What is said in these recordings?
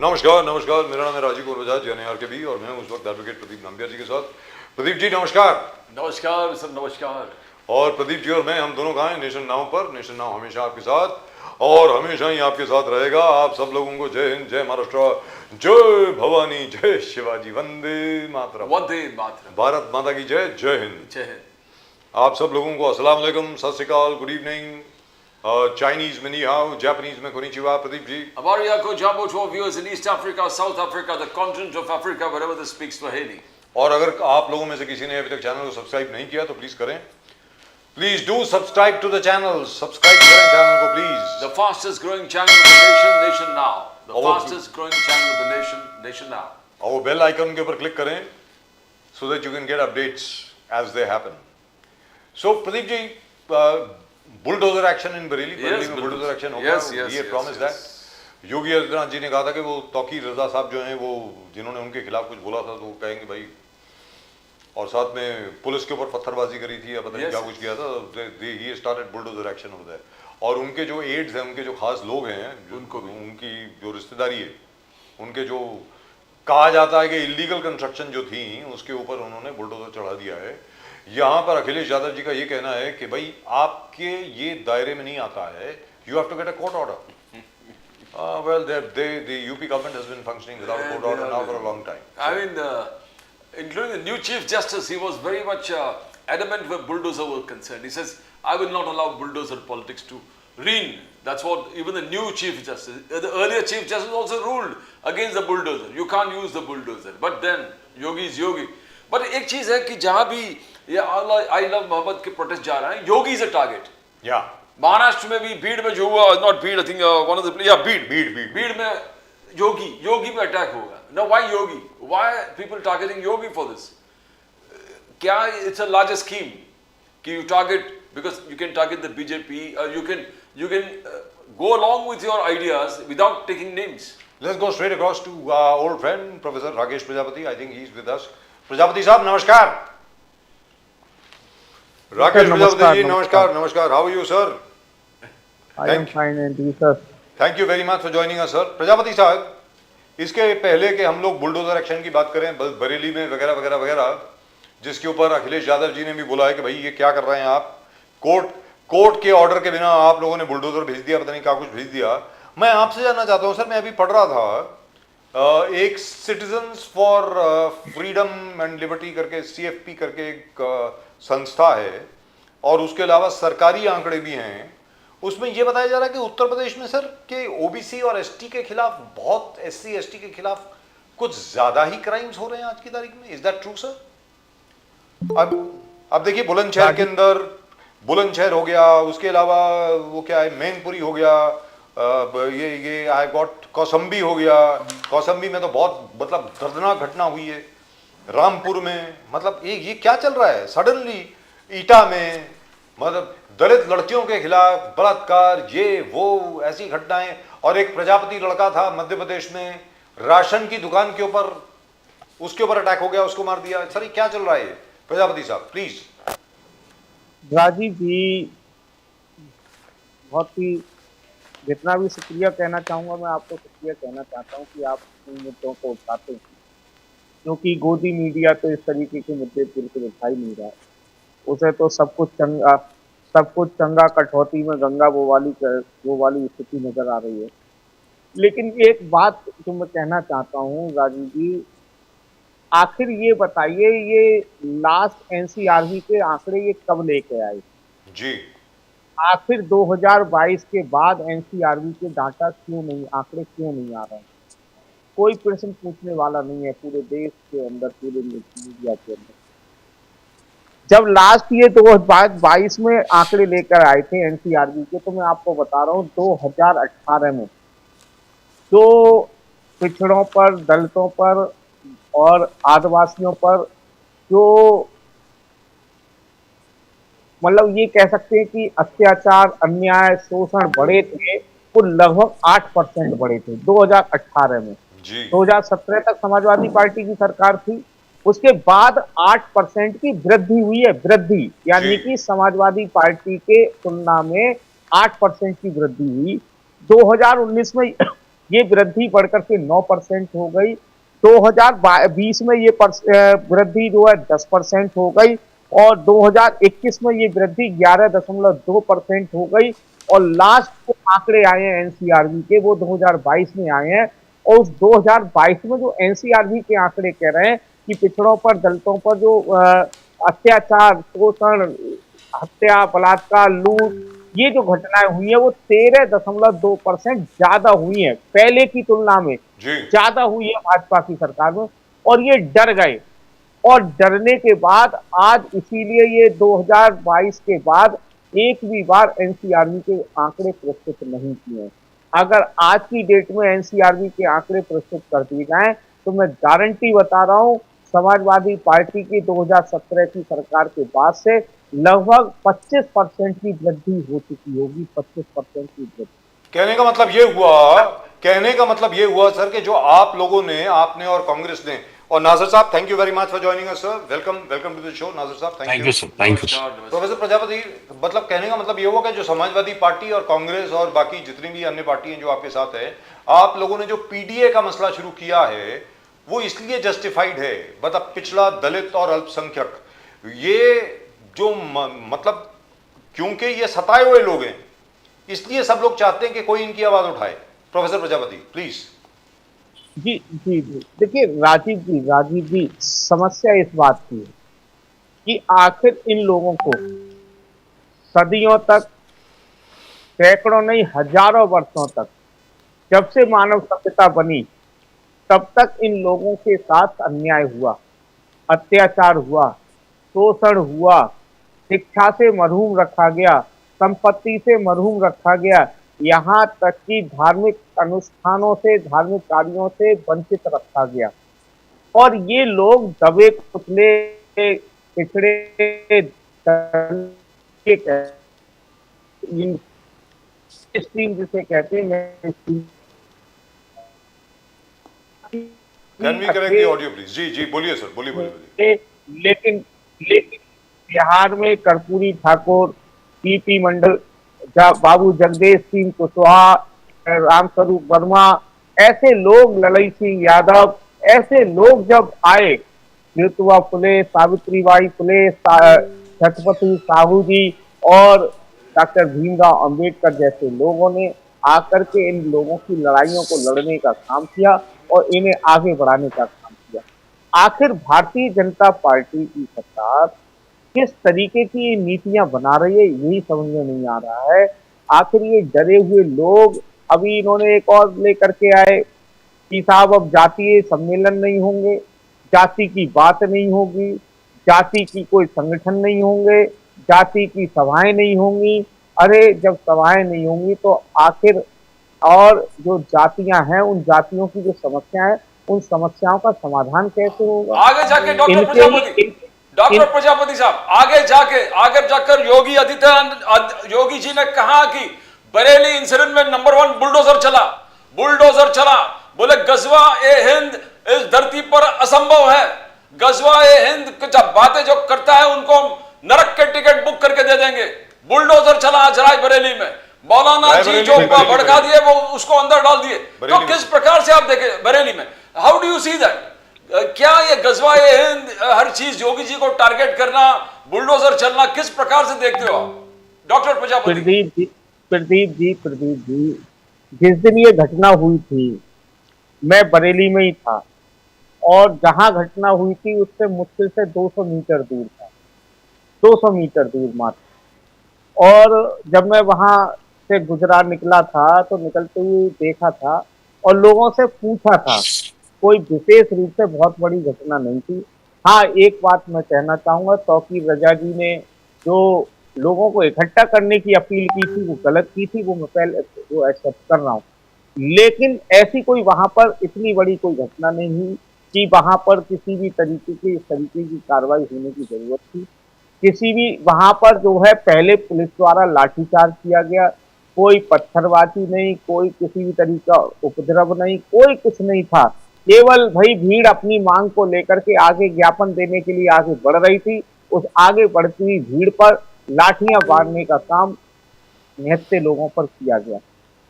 नमस्कार नमस्कार, मेरा नाम है राजीव कुमार बजाज यानी आरकेबी और मैं उस वक्त एडवोकेट प्रदीप नंबियार जी के साथ। प्रदीप जी नमस्कार। नमस्कार सर, नमस्कार। और प्रदीप जी और मैं हम दोनों कहाँ हैं? नेशन नाउ पर। नेशन नाउ हमेशा आपके साथ और हमेशा ही आपके साथ रहेगा। आप सब लोगों को जय हिंद, जय महाराष्ट्र, जय भवानी, जय शिवाजी, वंदे मातरम। वंदे मातरम। भारत माता की जय, जय हिंद। जय हिंद। आप सब लोगों को अस्सलाम वालेकुम, सत श्री अकाल, गुड इवनिंग। चाइनीज में नी हाउ, जापानीज में konnichiwa. Pradeep ji Abaria ko jambo to our viewers in East Africa, South Africa, the continent of Africa, wherever they speak Swahili. और अगर आप लोगों में से किसी ने अभी तक चैनल को सब्सक्राइब नहीं किया तो प्लीज करें। Please do subscribe to the channel. Subscribe करें चैनल को please. The fastest growing channel of the nation, Nation Now. The Oh, fastest growing channel of the nation, Nation Now. और वो bell icon के ऊपर click करें so that you can get updates as they happen. So Pradeep ji, bulldozer action in Bareilly में bulldozer action होगा। ये promise that Yogi Adityanath ji ने कहा था कि वो तौकीर रजा साहब जो हैं वो जिन्होंने उनके खिलाफ कुछ बोला था तो वो कहेंगे भाई, और साथ में पुलिस के ऊपर पत्थरबाजी करी थी या पता नहीं क्या कुछ किया था, ही स्टार्टेड बुलडोजर एक्शन हो जाए। और उनके जो एड्स हैं, उनके जो खास लोग हैं, उनको भी उनकी जो रिश्तेदारी है, उनके जो कहा जाता है कि इलीगल कंस्ट्रक्शन जो थी उसके ऊपर उन्होंने बुलडोजर चढ़ा दिया है। यहाँ पर अखिलेश यादव जी का ये कहना है कि भाई आपके ये दायरे में नहीं आता है, you have to get a court order. Well, the UP government has been functioning without a court order now for a long time. I mean, including the new Chief Justice, he was very much adamant where bulldozer were concerned. He says, I will not allow bulldozer politics to reign. That's what even the new Chief Justice, the earlier Chief Justice also ruled against the bulldozer. You can't use the bulldozer. But then, Yogi is Yogi. But एक चीज है कि जहां भी ये आई love Mohammad के protest जा रहा है, योगी इज अ टारगेट। या महाराष्ट्र में भी भीड़ में जो हुआ, नॉट भीड़, I think one of the, या भीड़ में योगी पे अटैक होगा। No, why Yogi? Why people targeting Yogi for this? क्या इट्स अ लार्जर स्कीम कि you target, because you can target the BJP, you can go along with your ideas without taking names. Let's go straight across to our old friend Professor Rakesh Prajapati. I think he's with us. Prajapati साहब नमस्कार। राकेश प्रजापति जी नमस्कार। नमस्कार, how are you sir? I am fine and you sir? Thank you very much for joining us sir. Prajapati साहब, इसके पहले कि हम लोग बुलडोजर एक्शन की बात करें बरेली में वगैरह वगैरह वगैरह, जिसके ऊपर अखिलेश यादव जी ने भी बोला है कि भाई ये क्या कर रहे हैं आप, कोर्ट के ऑर्डर के बिना आप लोगों ने बुलडोजर भेज दिया, पता नहीं क्या कुछ भेज दिया। मैं आपसे जानना चाहता हूँ सर, मैं अभी पढ़ रहा था एक citizens for freedom and liberty करके CFP करके एक संस्था है और उसके अलावा सरकारी आंकड़े भी हैं। उसमें यह बताया जा रहा है कि उत्तर प्रदेश में सर के OBC और ST के खिलाफ, बहुत SC ST के खिलाफ कुछ ज्यादा ही क्राइम्स हो रहे हैं आज की तारीख में। Is that true sir? अब देखिए, बुलंदशहर के अंदर बुलंदशहर हो गया, उसके अलावा वो क्या है, मैनपुरी हो गया, ये आई गॉट कौसंबी हो गया। कौसंबी में तो बहुत मतलब दर्दनाक घटना हुई है। रामपुर में मतलब ये क्या चल रहा है सडनली? ईटा में मतलब दलित लड़कियों के खिलाफ बलात्कार, ये वो ऐसी घटनाएं। और एक प्रजापति लड़का था मध्य प्रदेश में, राशन की दुकान के ऊपर उसके ऊपर अटैक हो गया, उसको मार दिया। सर ये क्या चल रहा है प्रजापति साहब, प्लीज? राजीव जी, बहुत ही जितना भी शुक्रिया कहना चाहूँगा, मैं आपको शुक्रिया कहना चाहता हूँ कि आप इन मुद्दों को उठाते हैं, क्योंकि गोदी मीडिया तो इस तरीके के मुद्दे बिल्कुल उठा ही नहीं रहा है। उसे तो सब कुछ चंगा कटौती में गंगा वो वाली स्थिति नजर आ रही है। लेकिन एक बात जो मैं कहना चाहता हूँ राजीव जी, आखिर ये बताइए, ये लास्ट NCRB के आंकड़े ये कब लेके आए जी? आखिर 2022 के बाद NCRB के डाटा आंकड़े क्यों नहीं आ रहे हैं? कोई प्रश्न पूछने वाला नहीं है पूरे देश के अंदर, पूरे मीडिया के अंदर। जब लास्ट ये 2022 में आंकड़े लेकर आए थे NCRB के, तो मैं आपको बता रहा हूँ 2018 में जो पिछड़ों पर, दलितों पर और आदिवासियों पर जो मतलब ये कह सकते हैं कि अत्याचार, अन्याय, शोषण बढ़े थे, वो लगभग 8% बढ़े थे 2018 में। 2017 तक समाजवादी पार्टी की सरकार थी, उसके बाद 8% की वृद्धि हुई है। वृद्धि यानी कि समाजवादी पार्टी के तुलना में 8% की वृद्धि हुई। 2019 में ये वृद्धि बढ़कर के 9% हो गई। 2020 में ये वृद्धि जो है 10% हो गई और 2021 में ये वृद्धि 11.2% हो गई और लास्ट जो आंकड़े आए हैं एनसीआरबी के वो 2022 में आए हैं और उस 2022 में जो एनसीआरबी के आंकड़े कह रहे हैं कि पिछड़ों पर, दलितों पर जो अत्याचार, शोषण, हत्या, बलात्कार, लूट, ये जो घटनाएं हुई है वो 13.2% ज्यादा हुई है, पहले की तुलना में ज्यादा हुई है भाजपा की सरकार में। और ये डर गए और डरने के बाद आज इसीलिए ये 2022 के बाद एक भी बार एनसीआरबी के आंकड़े प्रस्तुत नहीं किए। अगर आज की डेट में एनसीआरबी के आंकड़े प्रस्तुत कर दिए जाएं तो मैं गारंटी बता रहा हूं समाजवादी पार्टी की 2017 की सरकार के बाद से लगभग 25% की वृद्धि हो चुकी होगी। 25% की वृद्धि। कहने का मतलब ये हुआ सर कि जो आप लोगों ने, आपने और कांग्रेस ने, और नाजर साहब thank you very much for joining us sir, welcome to the show Nazar साहब, thank you sir, thank you. Professor Prajapati, मतलब कहने का मतलब ये हुआ कि जो समाजवादी पार्टी और कांग्रेस और बाकी जितनी भी अन्य पार्टी हैं जो आपके साथ है, आप लोगों ने जो पीडीए का मसला शुरू किया है वो इसलिए जस्टिफाइड है, मतलब पिछड़ा, दलित और अल्पसंख्यक, ये जो मतलब क्योंकि ये सताए हुए लोग हैं इसलिए सब लोग चाहते हैं कि कोई इनकी आवाज उठाए। Professor Prajapati please. जी जी जी, देखिए राजीव जी समस्या इस बात की है कि आखिर इन लोगों को सदियों तक, सैकड़ों नहीं हजारों वर्षों तक, जब से मानव सभ्यता बनी तब तक इन लोगों के साथ अन्याय हुआ, अत्याचार हुआ, शोषण हुआ, शिक्षा से महरूम रखा गया, संपत्ति से महरूम रखा गया, यहाँ तक कि धार्मिक अनुष्ठानों से, धार्मिक कार्यों से वंचित रखा गया। और ये लोग दबे कुचले, पिछड़े, जिसे कहते हैं, can we correct the audio please? जी बोलिए सर, बोलिए। लेकिन बिहार में कर्पूरी ठाकुर, पीपी मंडल, बाबू जगदीश सिंह कुशवाहा, रामस्वरूप वर्मा, ऐसे लोग, ललई सिंह यादव, ऐसे लोग जब आए, ज्योतिबा फुले, सावित्रीबाई फुले, छत्रपति साहू जी और डॉक्टर भीमराव अंबेडकर जैसे लोगों ने आकर के इन लोगों की लड़ाइयों को लड़ने का काम किया और इन्हें आगे बढ़ाने का काम किया। आखिर भारतीय जनता पार्टी की सरकार किस तरीके की नीतियां बना रही है यही समझ में नहीं आ रहा है। आखिर ये डरे हुए लोग, अभी इन्होंने एक और लेकर के आए कि साहब अब जातीय सम्मेलन नहीं होंगे, जाति की बात नहीं होगी, जाति की कोई संगठन नहीं होंगे, जाति की सभाएं नहीं होंगी। अरे जब सभाएं नहीं होंगी तो आखिर और जो जातियां हैं उन जातियों की जो समस्या है उन समस्याओं का समाधान कैसे होगा? आगे जाके डॉक्टर प्रजापति साहब आगे जाकर योगी जी ने कहा कि बरेली इंसिडेंट में नंबर 1 बुलडोजर चला। बोले गजवा ए हिंद इस धरती पर असंभव है। गजवा ए हिंद जब बातें जो करता है उनको नरक के टिकट बुक करके दे देंगे। बुलडोजर चला आज रायबरेली में, मौलाना जी जो भड़का दिए वो उसको अंदर डाल दिए। तो किस प्रकार से आप देखें बरेली में, how do you see that? क्या ये गजवा ए हिंद, हर चीज योगी जी को टारगेट करना, बुलडोजर चलना, किस प्रकार से देखते हो आप डॉक्टर प्रजापति? प्रदीप जी, जिस दिन ये घटना हुई थी मैं बरेली में ही था और जहां घटना हुई थी उससे मुश्किल से 200 मीटर दूर था, 200 मीटर दूर मात्र। और जब मैं वहां से गुजरा निकला था तो निकलते हुए देखा था और लोगों से पूछा था, कोई विशेष रूप से बहुत बड़ी घटना नहीं थी। हाँ, एक बात मैं कहना चाहूंगा, तौकीर रजा जी ने जो लोगों को इकट्ठा करने की अपील की थी वो गलत की थी, वो मैं पहले वो एक्सेप्ट कर रहा हूँ, लेकिन ऐसी कोई वहां पर इतनी बड़ी कोई घटना नहीं हुई कि वहां पर किसी भी तरीके की इस तरीके की कार्रवाई होने की जरूरत थी। किसी भी वहां पर जो है पहले पुलिस द्वारा लाठीचार्ज किया गया, कोई पत्थरबाजी नहीं, कोई किसी भी तरीका उपद्रव नहीं, कोई कुछ नहीं था। केवल भाई भीड़ अपनी मांग को लेकर के आगे ज्ञापन देने के लिए आगे बढ़ रही थी। उस आगे बढ़ती हुई भीड़ पर लाठियां मारने का काम निहत्थे लोगों पर किया गया।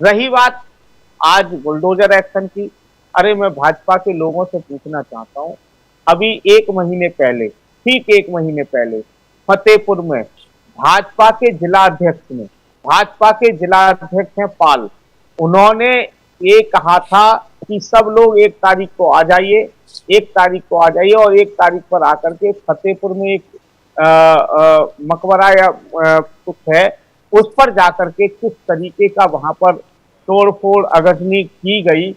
रही बात आज बुलडोजर एक्शन की। अरे मैं भाजपा के लोगों से पूछना चाहता हूँ, अभी 1 महीने पहले, ठीक 1 महीने पहले फतेहपुर में भाजपा के जिला अध्यक्ष ने, भाजपा के जिला अध्यक्ष हैं पाल, उन्होंने ये कहा था कि सब लोग 1 तारीख को आ जाइए, 1 तारीख को आ जाइए, और 1 तारीख पर आकर के फतेहपुर में एक मकबरा या कुछ है, उस पर जाकर के किस तरीके का वहां पर तोड़फोड़ अगजनी की गई।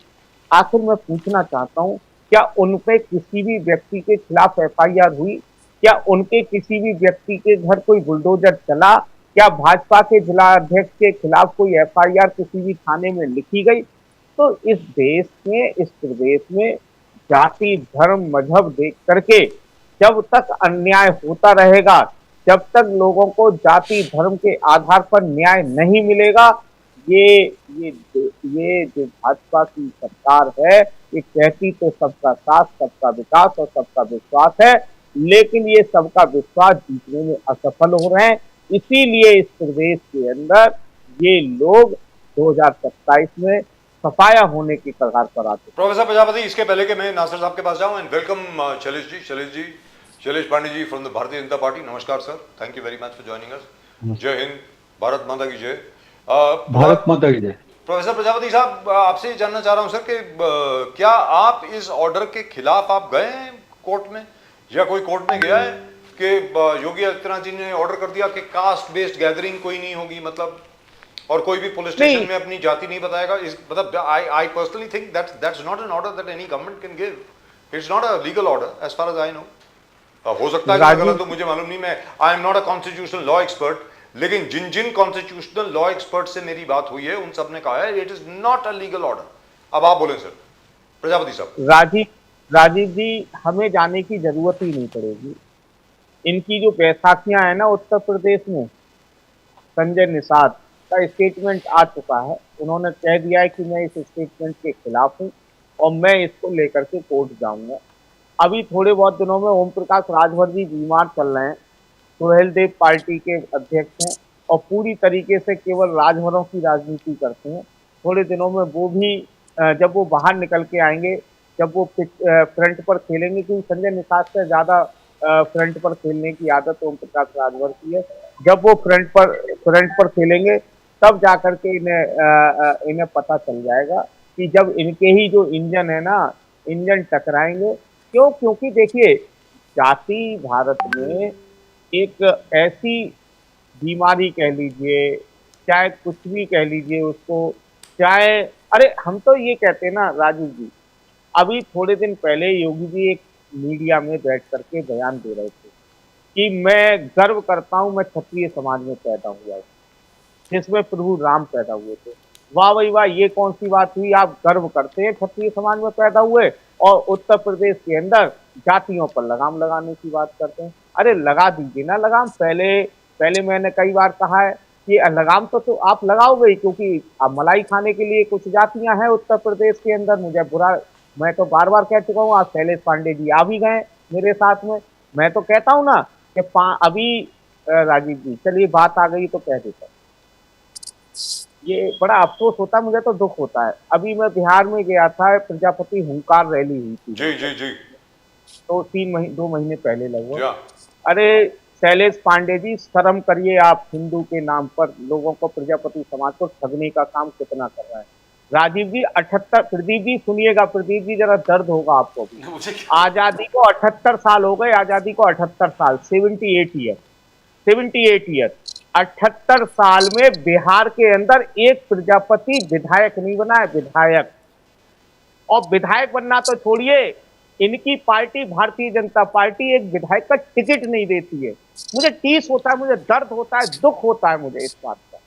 आखिर मैं पूछना चाहता हूं, क्या उन पे किसी भी व्यक्ति के खिलाफ एफआईआर हुई? क्या उनके किसी भी व्यक्ति के घर कोई बुलडोजर चला? क्या भाजपा के जिला अध्यक्ष के खिलाफ कोई एफआईआर किसी भी थाने में लिखी गई? तो इस देश में, इस प्रदेश में जाति, धर्म, मजहब देख करके जब तक अन्याय होता रहेगा, जब तक लोगों को जाति धर्म के आधार पर न्याय नहीं मिलेगा, ये जो भाजपा की सरकार है, ये कहती तो सबका साथ, सबका विकास और सबका विश्वास है, लेकिन ये सबका विश्वास जीतने में असफल हो रहे हैं। इसीलिए इस प्रदेश के अंदर ये लोग 2027 में सफाया होने की कगार पर आते हैं। प्रोफेसर प्रजापति, इसके पहले कि मैं नासिर साहब के पास जाऊं, and welcome Shailesh Pandey ji from the Bharatiya Janata Party. नमस्कार sir, thank you very much for joining us. जय हिंद, भारत माता की जय। भारत माता की जय। प्रोफेसर प्रजापति साहब, आपसे ये जानना चाह रहा हूं सर कि क्या आप इस ऑर्डर के खिलाफ आप गए हैं कोर्ट में, या कोई कोर्ट में गया है कि योगी आदित्यनाथ जी ने ऑर्डर कर दिया कि कास्ट बेस्ड गैदरिंग कोई नहीं होगी, मतलब, और कोई भी पुलिस स्टेशन में अपनी जाति नहीं बताएगा? मतलब I personally think that's not an order that any government can give. It's not a legal order as far as I know. हो सकता है कि गलत तो मुझे मालूम नहीं, मैं I am not a constitutional law expert, लेकिन जिन जिन कॉन्स्टिट्यूशनल लॉ एक्सपर्ट से मेरी बात हुई है उन सब ने कहा है it is not a legal order. अब आप बोलें सर प्रजापति साहब। राजीव जी, हमें जाने की जरूरत ही नहीं पड़ेगी। इनकी जो बैसाखियां है ना उत्तर प्रदेश में, संजय निषाद का स्टेटमेंट आ चुका है, उन्होंने कह दिया है कि मैं इस स्टेटमेंट के खिलाफ हूं और मैं इसको लेकर के कोर्ट जाऊंगा। अभी थोड़े बहुत दिनों में ओम प्रकाश राजभर जी बीमार चल रहे हैं, सुहेल देव पार्टी के अध्यक्ष हैं और पूरी तरीके से केवल राजभरों की राजनीति करते हैं। थोड़े दिनों में वो भी जब वो बाहर निकल के आएंगे, जब वो फ्रंट पर खेलेंगे, क्योंकि संजय निषाद से ज्यादा फ्रंट पर खेलने की आदत ओम प्रकाश राजभर की है, जब वो फ्रंट पर खेलेंगे तब जाकर के इन्हें पता चल जाएगा कि जब इनके ही जो इंजन है ना, इंजन टकराएंगे। क्यों? क्योंकि देखिए, जाति भारत में एक ऐसी बीमारी कह लीजिए, चाहे कुछ भी कह लीजिए उसको, चाहे, अरे हम तो ये कहते हैं ना राजीव जी, अभी थोड़े दिन पहले योगी जी एक मीडिया में बैठ करके बयान दे रहे थे कि मैं गर्व करता हूं मैं क्षत्रिय समाज में पैदा हुआ हूं, जिसमें प्रभु राम पैदा हुए थे। वाह भाई वाह, ये कौन सी बात हुई? आप गर्व करते हैं क्षत्रिय समाज में पैदा हुए और उत्तर प्रदेश के अंदर जातियों पर लगाम लगाने की बात करते हैं। अरे लगा दीजिए ना लगाम। पहले मैंने कई बार कहा है कि लगाम तो आप लगाओगे ही, क्योंकि अब मलाई खाने के लिए कुछ जातियां हैं उत्तर प्रदेश के अंदर। मुझे बुरा, मैं तो बार बार कह चुका हूँ, आज शैलेश पांडे जी आ भी गए मेरे साथ में। मैं तो कहता हूँ ना कि अभी राजीव जी, चलिए बात आ गई तो कह देता हूँ, ये बड़ा अफसोस होता है, मुझे तो दुख होता है। अभी मैं बिहार में गया था, प्रजापति हुंकार रैली हुई थी जी जी जी, तो 2 महीने पहले लगभग। अरे शैलेश पांडे जी, शर्म करिए, आप हिंदू के नाम पर लोगों को, प्रजापति समाज को ठगने का काम कितना कर रहा है। राजीव जी 78, प्रदीप जी सुनिएगा, प्रदीप जी जरा दर्द होगा आपको भी। आजादी को 78 साल हो गए, आजादी को 78 साल, 78 ईयर, 78 ईयर। 78 साल में बिहार के अंदर एक प्रजापति विधायक नहीं बना है, विधायक। और विधायक बनना तो छोड़िए, इनकी पार्टी भारतीय जनता पार्टी एक विधायक का टिकट नहीं देती है। मुझे टीस होता है, मुझे दर्द होता है, दुख होता है मुझे इस बात का।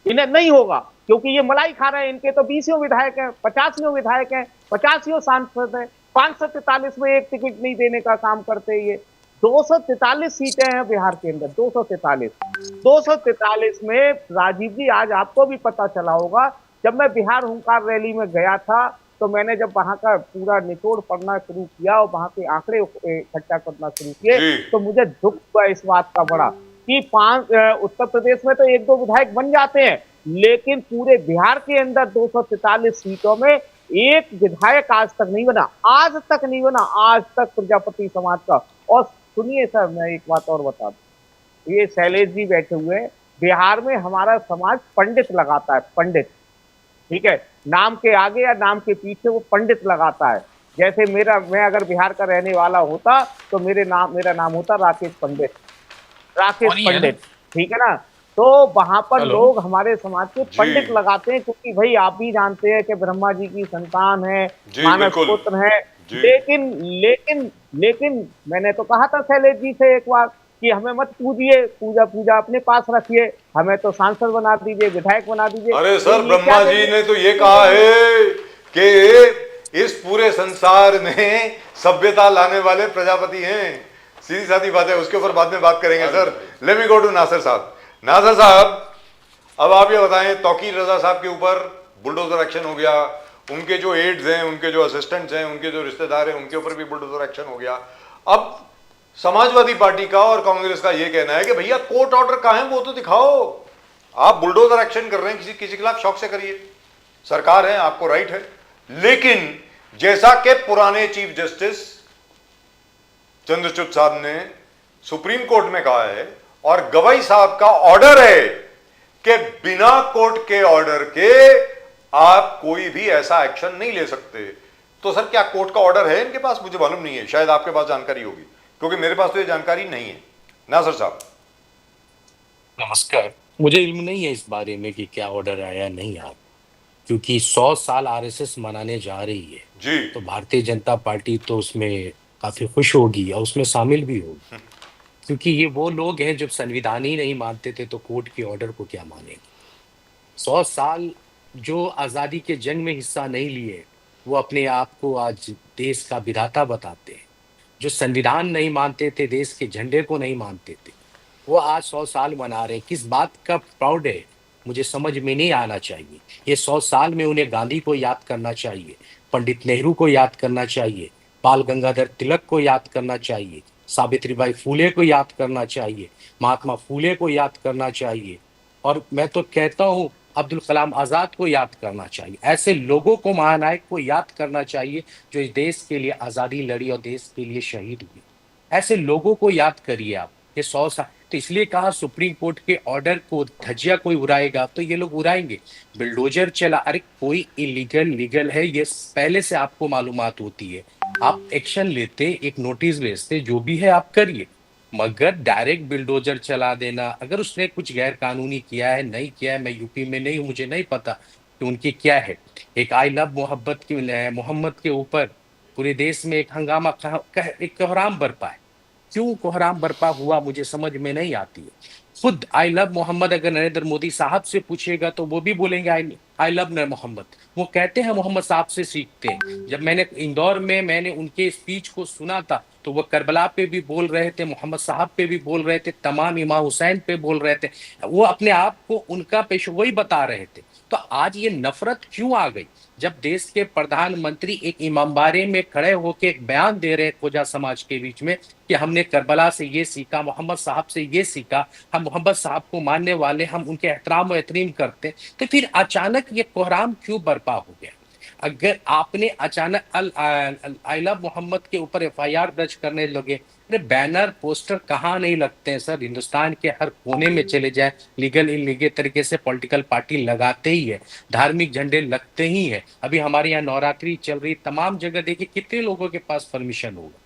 इन्हें नहीं होगा, क्योंकि ये मलाई खा रहे हैं। इनके तो 20 विधायक हैं, 50 विधायक हैं, 50 सांसद हैं, 543 में एक टिकट नहीं देने का काम करते हैं ये। 243 सीटें हैं बिहार के अंदर, 243 में। राजीव जी आज आपको भी पता चला होगा, जब मैं बिहार हुंकार रैली में गया था तो मैंने जब वहां का पूरा निचोड़ पढ़ना शुरू किया और वहां के आंकड़े इकट्ठा करना शुरू किए, तो मुझे दुख हुआ इस बात का बड़ा कि उत्तर प्रदेश में तो 1-2 विधायक बन जाते हैं, लेकिन पूरे बिहार के अंदर 243 सीटों में एक विधायक आज तक नहीं बना, आज तक नहीं बना, आज तक प्रजापति समाज का। और सुनिए सर, मैं एक बात और बता दूं, ये शैलेश जी बैठे हुए हैं, बिहार में हमारा समाज पंडित लगाता है, पंडित, ठीक है, नाम के आगे या नाम के पीछे वो पंडित लगाता है। जैसे मैं अगर बिहार का रहने वाला होता तो मेरा नाम होता राकेश पंडित, राकेश पंडित, ठीक है ना। तो वहां पर लोग हमारे समाज के पंडित लगाते हैं, क्योंकि भाई आप भी जानते हैं कि ब्रह्मा जी की संतान है, मानस पुत्र है। लेकिन मैंने तो कहा था शैलेश जी से एक बार कि हमें मत पूजिए, पूजा अपने पास रखिए, हमें तो सांसद बना दीजिए, विधायक बना दीजिए। अरे सर, ब्रह्मा जी ने तो ये कहा है कि इस पूरे संसार में सभ्यता लाने वाले प्रजापति हैं। सीधी सादी बात है, उसके ऊपर बाद में बात करेंगे sir. Let me go to Nasir साहब। नासिर साहब, अब आप ये बताएं, तौकीर रजा साहब के ऊपर बुलडोजर एक्शन हो गया, उनके जो एड्स हैं, उनके जो असिस्टेंट्स हैं, उनके जो रिश्तेदार हैं, उनके ऊपर भी बुलडोजर एक्शन हो गया। अब समाजवादी पार्टी का और कांग्रेस का ये कहना है कि भैया कोर्ट ऑर्डर कहाँ है वो तो दिखाओ। आप बुलडोजर एक्शन कर रहे हैं, किसी के खिलाफ शौक से करिए, सरकार है, आपको राइट है। लेकिन जैसा कि पुराने चीफ जस्टिस चंद्रचूड़ साहब ने सुप्रीम कोर्ट में कहा है और गवाई साहब का ऑर्डर है कि बिना कोर्ट के ऑर्डर के आप कोई भी ऐसा एक्शन नहीं ले सकते। तो सर, क्या कोर्ट का ऑर्डर है इनके पास? मुझे मालूम नहीं है, शायद आपके पास जानकारी होगी, क्योंकि मेरे पास तो ये जानकारी नहीं है। नासिर साहब नमस्कार। मुझे इल्म नहीं है इस बारे में कि क्या ऑर्डर आया नहीं आया, क्योंकि 100 साल आरएसएस मनाने जा रही है जी, तो भारतीय जनता पार्टी तो उसमें काफी खुश होगी और उसमें शामिल भी होगी, क्योंकि ये वो लोग हैं जब संविधान ही नहीं मानते थे तो कोर्ट के ऑर्डर को क्या मानेंगे। 100 साल जो आज़ादी के जंग में हिस्सा नहीं लिए वो अपने आप को आज देश का विधाता बताते हैं। जो संविधान नहीं मानते थे, देश के झंडे को नहीं मानते थे, वो आज 100 साल मना रहे हैं। किस बात का प्राउड है मुझे समझ में नहीं आना चाहिए। ये 100 साल में उन्हें गांधी को याद करना चाहिए, पंडित नेहरू को याद करना चाहिए, बाल गंगाधर तिलक को याद करना चाहिए, सावित्रीबाई फूले को याद करना चाहिए, महात्मा फूले को याद करना चाहिए, और मैं तो कहता हूँ अब्दुल कलाम आज़ाद को याद करना चाहिए। ऐसे लोगों को, महानायक को याद करना चाहिए जो इस देश के लिए आज़ादी लड़ी और देश के लिए शहीद हुए। ऐसे लोगों को याद करिए आप। ये 100 साल तो इसलिए कहा सुप्रीम कोर्ट के ऑर्डर को धज्जिया कोई उड़ाएगा तो ये लोग उड़ाएंगे। बिल्डोजर चला, अरे कोई इलीगल लीगल है ये पहले से आपको मालूमात होती है, आप एक्शन लेते, एक नोटिस भेजते, जो भी है आप करिए, मगर डायरेक्ट बिल्डोजर चला देना, अगर उसने कुछ गैर कानूनी किया है, नहीं किया है, मैं यूपी में नहीं हूँ, मुझे नहीं पता कि उनकी क्या है। एक आई लव मोहब्बत की मोहम्मद के ऊपर पूरे देश में एक हंगामा, एक कोहराम बरपा है। क्यों कोहराम बरपा हुआ मुझे समझ में नहीं आती है। खुद आई लव मोहम्मद अगर नरेंद्र मोदी साहब से पूछेगा तो वो भी बोलेंगे आई लव मोहम्मद। वो कहते हैं मोहम्मद साहब से सीखते हैं। जब मैंने इंदौर में मैंने उनके स्पीच को सुना था तो वो करबला पे भी बोल रहे थे, मोहम्मद साहब पे भी बोल रहे थे, तमाम इमाम हुसैन पे बोल रहे थे, वो अपने आप को उनका पेशगोई बता रहे थे। तो आज ये नफरत क्यों आ गई जब देश के प्रधानमंत्री एक इमामबारे में खड़े होकर एक बयान दे रहे खोजा समाज के बीच में कि हमने करबला से ये सीखा, मोहम्मद साहब से ये सीखा, हम मोहम्मद साहब को मानने वाले, हम उनके एहतराम और एहतरीम करते, तो फिर अचानक ये कोहराम क्यों बर्पा हो गया? अगर आपने अचानक आई लव मोहम्मद के ऊपर एफआईआर दर्ज करने लगे, अरे बैनर पोस्टर कहाँ नहीं लगते हैं सर? हिंदुस्तान के हर कोने में चले जाए, लीगल इलीगल तरीके से पॉलिटिकल पार्टी लगाते ही है, धार्मिक झंडे लगते ही है। अभी हमारे यहाँ नवरात्रि चल रही, तमाम जगह देखिए कितने लोगों के पास परमिशन होगा।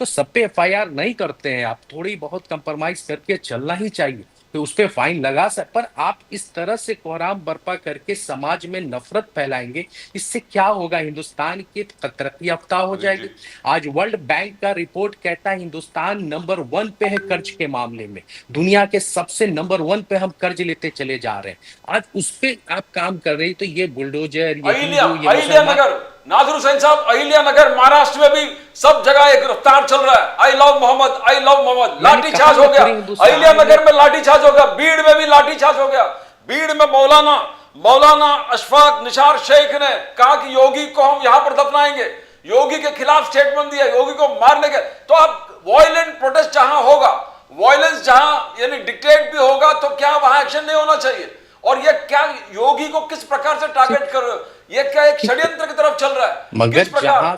तो सब पे एफआईआर नहीं करते हैं आप, थोड़ी बहुत कंप्रोमाइज करके चलना ही चाहिए, तो उस पर फाइन लगा सकते। पर आप इस तरह से कोहराम बर्पा करके समाज में नफरत फैलाएंगे, इससे क्या होगा? हिंदुस्तान की तरक्की याफ्ता हो जाएगी। आज वर्ल्ड बैंक का रिपोर्ट कहता है हिंदुस्तान नंबर 1 पे है कर्ज के मामले में, दुनिया के सबसे नंबर 1 पे हम कर्ज लेते चले जा रहे हैं। आज उस पे आप काम कर रहे हैं, तो ये बुलडोजर, अहिल्यानगर, नासिर हुसैन साहब, अहिल्यानगर महाराष्ट्र में भी सब जगह एक रफ्तार चल रहा है, I love Mohammad, I love Mohammad, लाठीचार्ज हो गया। अहिल्यानगर में लाठीचार्ज हो गया, भीड़ में भी लाठीचार्ज हो गया। भीड़ में मौलाना अशफाक निसार शेख ने कहा कि योगी को हम यहां पर दफनाएंगे, योगी के खिलाफ स्टेटमेंट दिया, योगी को मारने के। तो अब वायलेंट प्रोटेस्ट जहां होगा, वायलेंस जहां यानी डिक्टेट भी होगा, तो क्या वहां एक्शन नहीं होना चाहिए? और ये क्या योगी को किस प्रकार से टारगेट कर रहे हो? ये क्या एक षड्यंत्र की तरफ चल रहा है? मगर किस प्रकार? जहां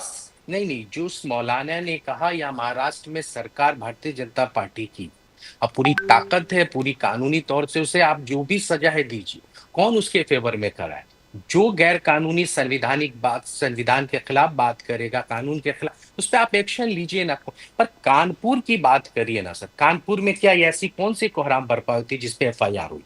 नहीं, जो उस मौलाना ने कहा या महाराष्ट्र में सरकार भारतीय जनता पार्टी की, अब पूरी ताकत है, पूरी कानूनी तौर से उसे आप जो भी सजा है दीजिए, कौन उसके फेवर में कराए? जो गैर कानूनी संवैधानिक बात, संविधान के खिलाफ बात करेगा, कानून के खिलाफ, उस पर आप एक्शन लीजिए ना। पर कानपुर की बात करिए ना सर, कानपुर में क्या ऐसी कौन सी कोहराम बर्पा हुई थी जिसपे एफआईआर हुई?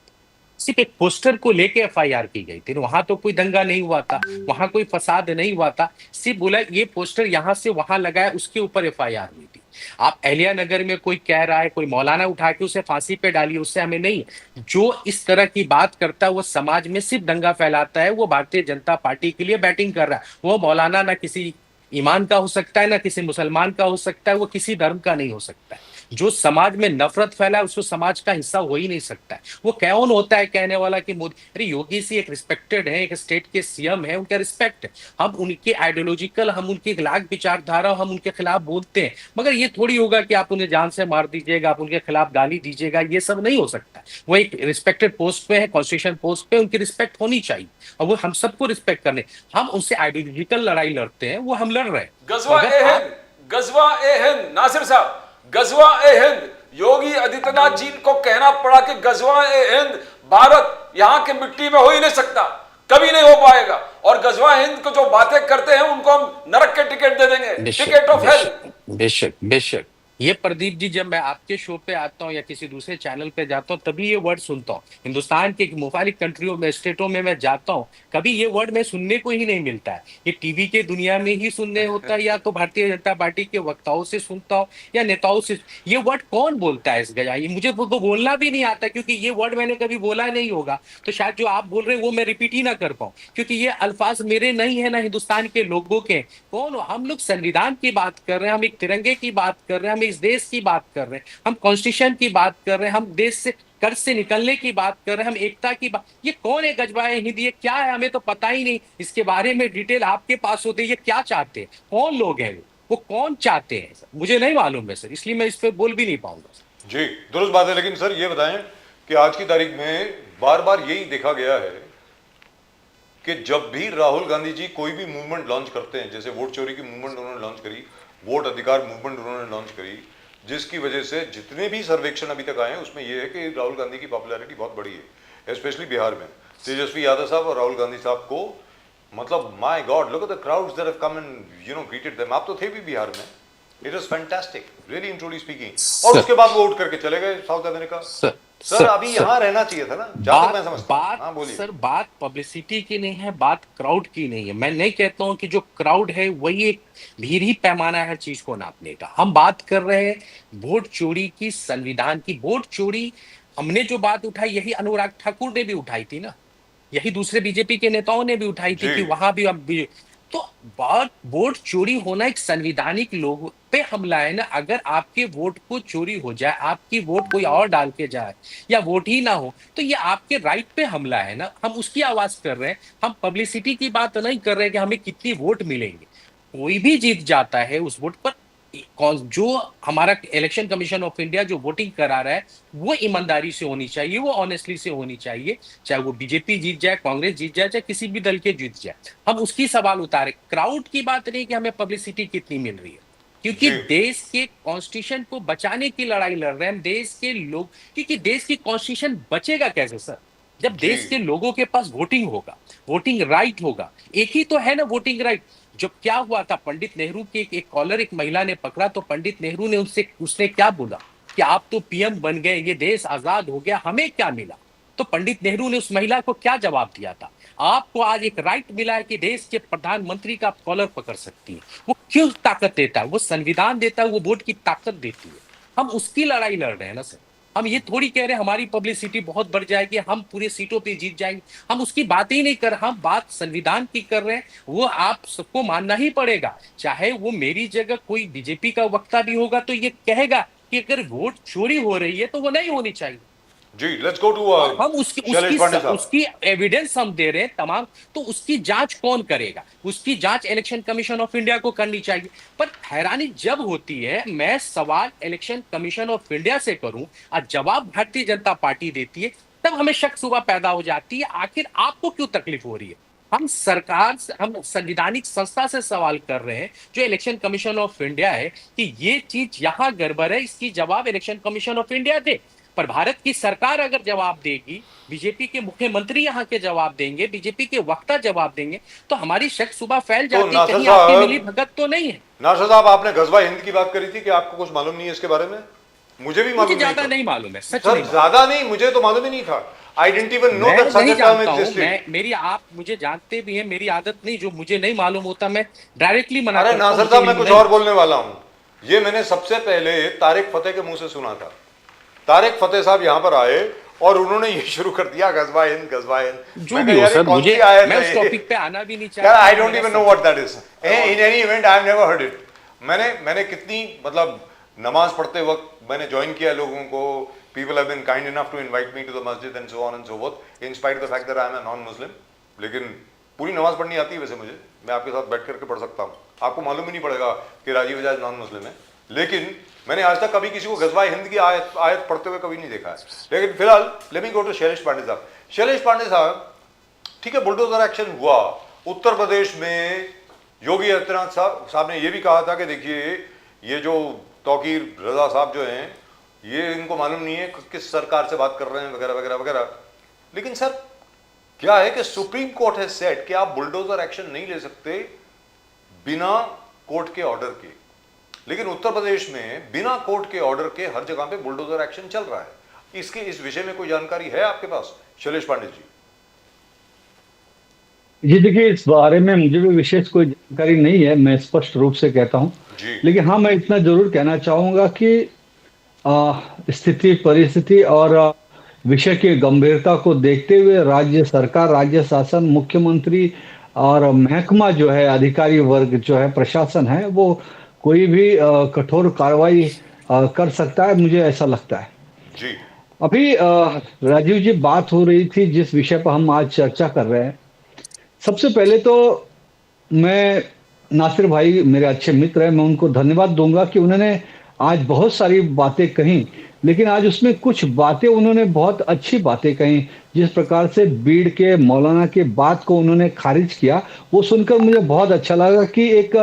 सिर्फ एक पोस्टर को लेके एफआईआर की गई थी, वहां तो कोई दंगा नहीं हुआ था, वहां कोई फसाद नहीं हुआ था, सिर्फ बोला ये पोस्टर यहां से वहां लगा है, उसके ऊपर एफआईआर हुई थी। आप एलिया नगर में कोई कह रहा है, कोई मौलाना उठा के उसे फांसी पे डालिए, उससे हमें नहीं। जो इस तरह की बात करता है वो समाज में सिर्फ दंगा फैलाता है, वो भारतीय जनता पार्टी के लिए बैटिंग कर रहा है। वो मौलाना ना किसी ईमान का हो सकता है, ना किसी मुसलमान का हो सकता है, वो किसी धर्म का नहीं हो सकता है। जो समाज में नफरत फैलाए उसको समाज का हिस्सा हो ही नहीं सकता है। वो कौन होता है कहने वाला कि मोदी? अरे योगी जी एक रिस्पेक्टेड है, एक स्टेट के सीएम है, उनका रिस्पेक्ट है। हम उनके आइडियोलॉजिकल, हम उनकी लाख विचारधारा, हम उनके खिलाफ बोलते हैं, मगर ये थोड़ी होगा कि आप उन्हें जान से मार दीजिएगा, आप उनके खिलाफ गाली दीजिएगा, ये सब नहीं हो सकता। वो एक रिस्पेक्टेड पोस्ट पे है, कॉन्स्टिट्यूशन पोस्ट पे, उनकी रिस्पेक्ट होनी चाहिए और वो हम सबको रिस्पेक्ट करने। हम उनसे आइडियोलॉजिकल लड़ाई लड़ते हैं, वो हम लड़ रहे हैं। गजवा ए हिंद, गजवा ए हिंद, नासिर साहब, गजवा ए हिंद। योगी आदित्यनाथ जी को कहना पड़ा कि गजवा ए हिंद भारत यहां की मिट्टी में हो ही नहीं सकता, कभी नहीं हो पाएगा। और गजवा हिंद को जो बातें करते हैं उनको हम नरक के टिकट दे देंगे, टिकट ऑफ हेल। बेशक बेशक। ये प्रदीप जी, जब मैं आपके शो पे आता हूँ या किसी दूसरे चैनल पे जाता हूँ तभी ये वर्ड सुनता हूँ। हिंदुस्तान के मुखालिफ कंट्रियों में, स्टेटों में मैं जाता हूँ, कभी ये वर्ड मैं सुनने को ही नहीं मिलता है। ये टीवी के दुनिया में ही सुनने होता है, या तो भारतीय जनता पार्टी के वक्ताओं से सुनता हूँ या नेताओं से। ये वर्ड कौन बोलता है इस गया? ये मुझे तो बोलना भी नहीं आता, क्योंकि ये वर्ड मैंने कभी बोला नहीं होगा। तो शायद जो आप बोल रहे हैं वो मैं रिपीट ही ना कर पाऊँ, क्योंकि ये अल्फाज मेरे नहीं है, ना हिंदुस्तान के लोगों के। कौन? हम लोग संविधान की बात कर रहे हैं, हम एक तिरंगे की बात कर रहे हैं, हम इस देश की बात कर रहे हैं, हम कॉन्स्टिट्यूशन की बात कर रहे हैं, हम देश से कर्ज से निकलने की बात कर रहे हैं, हम एकता की बात। ये कौन है गजबाए हिंद? ये क्या है? हमें तो पता ही नहीं। इसके बारे में डिटेल आपके पास होती है। ये क्या चाहते हैं? कौन लोग हैं वो कौन चाहते हैं सर? मुझे नहीं मालूम है सर, इसलिए मैं इस पर बोल भी नहीं पाऊंगा। जी दुरुस्त बात है, लेकिन सर ये बताएं कि आज की तारीख में बार बार यही देखा गया है कि जब भी राहुल गांधी जी कोई भी मूवमेंट लॉन्च करते हैं, जैसे वोट चोरी की मूवमेंट उन्होंने लॉन्च करी, वोट अधिकार मूवमेंट उन्होंने लॉन्च करी, जिसकी वजह से जितने भी सर्वेक्षण अभी तक आए हैं उसमें यह है कि राहुल गांधी की पॉपुलैरिटी बहुत बड़ी है, स्पेशली बिहार में। तेजस्वी यादव साहब और राहुल गांधी साहब को, मतलब my God, look at the crowds that have come and greeted them. आप तो थे भी बिहार में, it was fantastic, really and truly speaking. और उसके बाद वो उठ करके चले गए साउथ अमेरिका। सर अभी यहाँ रहना चाहिए था ना, जहां तक मैं समझता हूं। हाँ बोलिए सर, बात पब्लिसिटी की नहीं है, बात क्राउड की नहीं है। मैं नहीं कहता हूं कि जो क्राउड है वही एक भीड़ ही पैमाना है हर चीज को नापने का। हम बात कर रहे हैं वोट चोरी की, संविधान की वोट चोरी। हमने जो बात उठाई यही अनुराग ठाकुर ने भी उठाई थी ना, यही दूसरे बीजेपी के नेताओं ने भी उठाई थी कि वहां भी अब तो बात वोट चोरी होना एक संवैधानिक लोगों पे हमला है ना। अगर आपके वोट को चोरी हो जाए, आपकी वोट कोई और डाल के जाए या वोट ही ना हो, तो ये आपके राइट पे हमला है ना। हम उसकी आवाज कर रहे हैं, हम पब्लिसिटी की बात नहीं कर रहे हैं कि हमें कितनी वोट मिलेंगे। कोई भी जीत जाता है उस वोट पर। जो हमारा इलेक्शन कमीशन ऑफ इंडिया जो वोटिंग करा रहा है वो ईमानदारी से होनी चाहिए, वो ऑनेस्टली से होनी चाहिए। चाहे वो बीजेपी जीत जाए, कांग्रेस जीत जाए, चाहे किसी भी दल के जीत जाए, हम उसकी सवाल उतारे। क्राउड की बात नहीं कि हमें पब्लिसिटी कितनी मिल रही है, क्योंकि देश के कॉन्स्टिट्यूशन को बचाने की लड़ाई लड़ रहे हैं हम, देश के लोग। क्योंकि देश की कॉन्स्टिट्यूशन बचेगा कैसे सर? जब देश के लोगों के पास वोटिंग होगा, वोटिंग राइट होगा। एक ही तो है ना वोटिंग राइट। जब क्या हुआ था, पंडित नेहरू के एक कॉलर एक महिला ने पकड़ा, तो पंडित नेहरू ने उसने क्या बोला कि आप तो पीएम बन गए, ये देश आजाद हो गया, हमें क्या मिला? तो पंडित नेहरू ने उस महिला को क्या जवाब दिया था? आपको आज एक राइट मिला है कि देश के प्रधानमंत्री का आप कॉलर पकड़ सकती है। वो क्यों ताकत देता है? वो संविधान देता है, वो वोट की ताकत देती है। हम उसकी लड़ाई लड़ रहे हैं ना सर। हम ये थोड़ी कह रहे हैं हमारी पब्लिसिटी बहुत बढ़ जाएगी, हम पूरे सीटों पे जीत जाएंगे। हम उसकी बात ही नहीं कर, हम बात संविधान की कर रहे हैं। वो आप सबको मानना ही पड़ेगा। चाहे वो मेरी जगह कोई बीजेपी का वक्ता भी होगा तो ये कहेगा कि अगर वोट चोरी हो रही है तो वो नहीं होनी चाहिए। जी लेट्स गो टू हम उसकी एविडेंस हम दे रहे हैं तमाम। तो उसकी जांच कौन करेगा? उसकी जांच इलेक्शन कमीशन ऑफ इंडिया को करनी चाहिए। पर हैरानी जब होती है, मैं सवाल इलेक्शन कमीशन ऑफ इंडिया से करूं और जवाब भारतीय जनता पार्टी देती है, तब हमें शक सुबह पैदा हो जाती है, आखिर आपको क्यों तकलीफ हो रही है। हम सरकार से, हम संवैधानिक संस्था से सवाल कर रहे हैं जो इलेक्शन कमीशन ऑफ इंडिया है कि ये चीज यहां गड़बड़ है, इसकी जवाब इलेक्शन कमीशन ऑफ इंडिया दे। पर भारत की सरकार अगर जवाब देगी, बीजेपी के मुख्यमंत्री यहाँ के जवाब देंगे, बीजेपी के वक्ता जवाब देंगे, तो हमारी शक सुबह फैल जाती है, कहीं आपकी मिली भगत तो नहीं है। नासर साहब, आपने गजवा हिंद की बात करी थी कि आपको कुछ मालूम नहीं है इसके बारे में। मुझे भी मालूम ज्यादा नहीं मालूम है, सच सर, नहीं ज्यादा नहीं, मुझे तो मालूम ही नहीं था। I didn't even know that such a term existed. मेरी, आप मुझे जानते भी हैं, मेरी आदत नहीं, जो मुझे नहीं मालूम होता मैं डायरेक्टली मना अरे करता हूं। नासर साहब, मैं कुछ और बोलने वाला हूं। ये मैंने सबसे पहले तारिक फतेह के मुंह से सुना था। तारिक फतेह साहब यहाँ पर आए और उन्होंने ये शुरू कर दिया, गजवा हिंद, गजवा हिंद। जो भी हो सर, मुझे, मैं उस टॉपिक पे आना भी नहीं चाहता। यार, I don't even know what that is. In any event I have never heard it. मैंने कितनी, मतलब नमाज पढ़ते वक्त मैंने ज्वाइन किया लोगों को। People have been kind enough to invite me to the मस्जिद and so on and so forth, in spite the fact that I am a non Muslim. लेकिन पूरी नमाज पढ़नी आती है वैसे मुझे, मैं आपके साथ बैठ करके पढ़ सकता हूँ, आपको मालूम ही नहीं पड़ेगा कि राजीव बजाज नॉन मुस्लिम है। लेकिन मैंने आज तक कभी किसी को गजवा हिंद की आयत पढ़ते हुए कभी नहीं देखा है। लेकिन फिलहाल let me go to Shailesh Pandey साहब। शैलेश पांडे साहब, ठीक है, बुलडोजर एक्शन हुआ उत्तर प्रदेश में। योगी आदित्यनाथ साहब ने यह भी कहा था कि देखिए, ये जो तौकीर रजा साहब जो हैं, ये इनको मालूम नहीं है किस सरकार से बात कर रहे हैं, वगैरह वगैरह वगैरह। लेकिन सर, क्या है कि सुप्रीम कोर्ट है सेट कि आप बुलडोजर एक्शन नहीं ले सकते बिना कोर्ट के ऑर्डर के। लेकिन उत्तर प्रदेश में बिना कोर्ट के ऑर्डर के हर जगह पे बुलडोजर एक्शन चल रहा है। इस विषय में कोई जानकारी है आपके पास, शैलेश पांडे जी? जी देखिए, इस बारे में मुझे भी विशेष कोई जानकारी नहीं है, मैं स्पष्ट रूप से कहता हूं। लेकिन हाँ, मैं इतना जरूर कहना चाहूंगा कि स्थिति, परिस्थिति और विषय की गंभीरता को देखते हुए राज्य सरकार, राज्य शासन, मुख्यमंत्री और महकमा जो है, अधिकारी वर्ग जो है, प्रशासन है, वो कोई भी कठोर कार्रवाई कर सकता है, मुझे ऐसा लगता है जी। अभी राजीव जी, बात हो रही थी जिस विषय पर हम आज चर्चा कर रहे हैं, सबसे पहले तो मैं, नासिर भाई मेरे अच्छे मित्र हैं, मैं उनको धन्यवाद दूंगा कि उन्होंने आज बहुत सारी बातें कही, लेकिन आज उसमें कुछ बातें उन्होंने बहुत अच्छी बातें कही। जिस प्रकार से बीड़ के मौलाना के बात को उन्होंने खारिज किया, वो सुनकर मुझे बहुत अच्छा लगा कि एक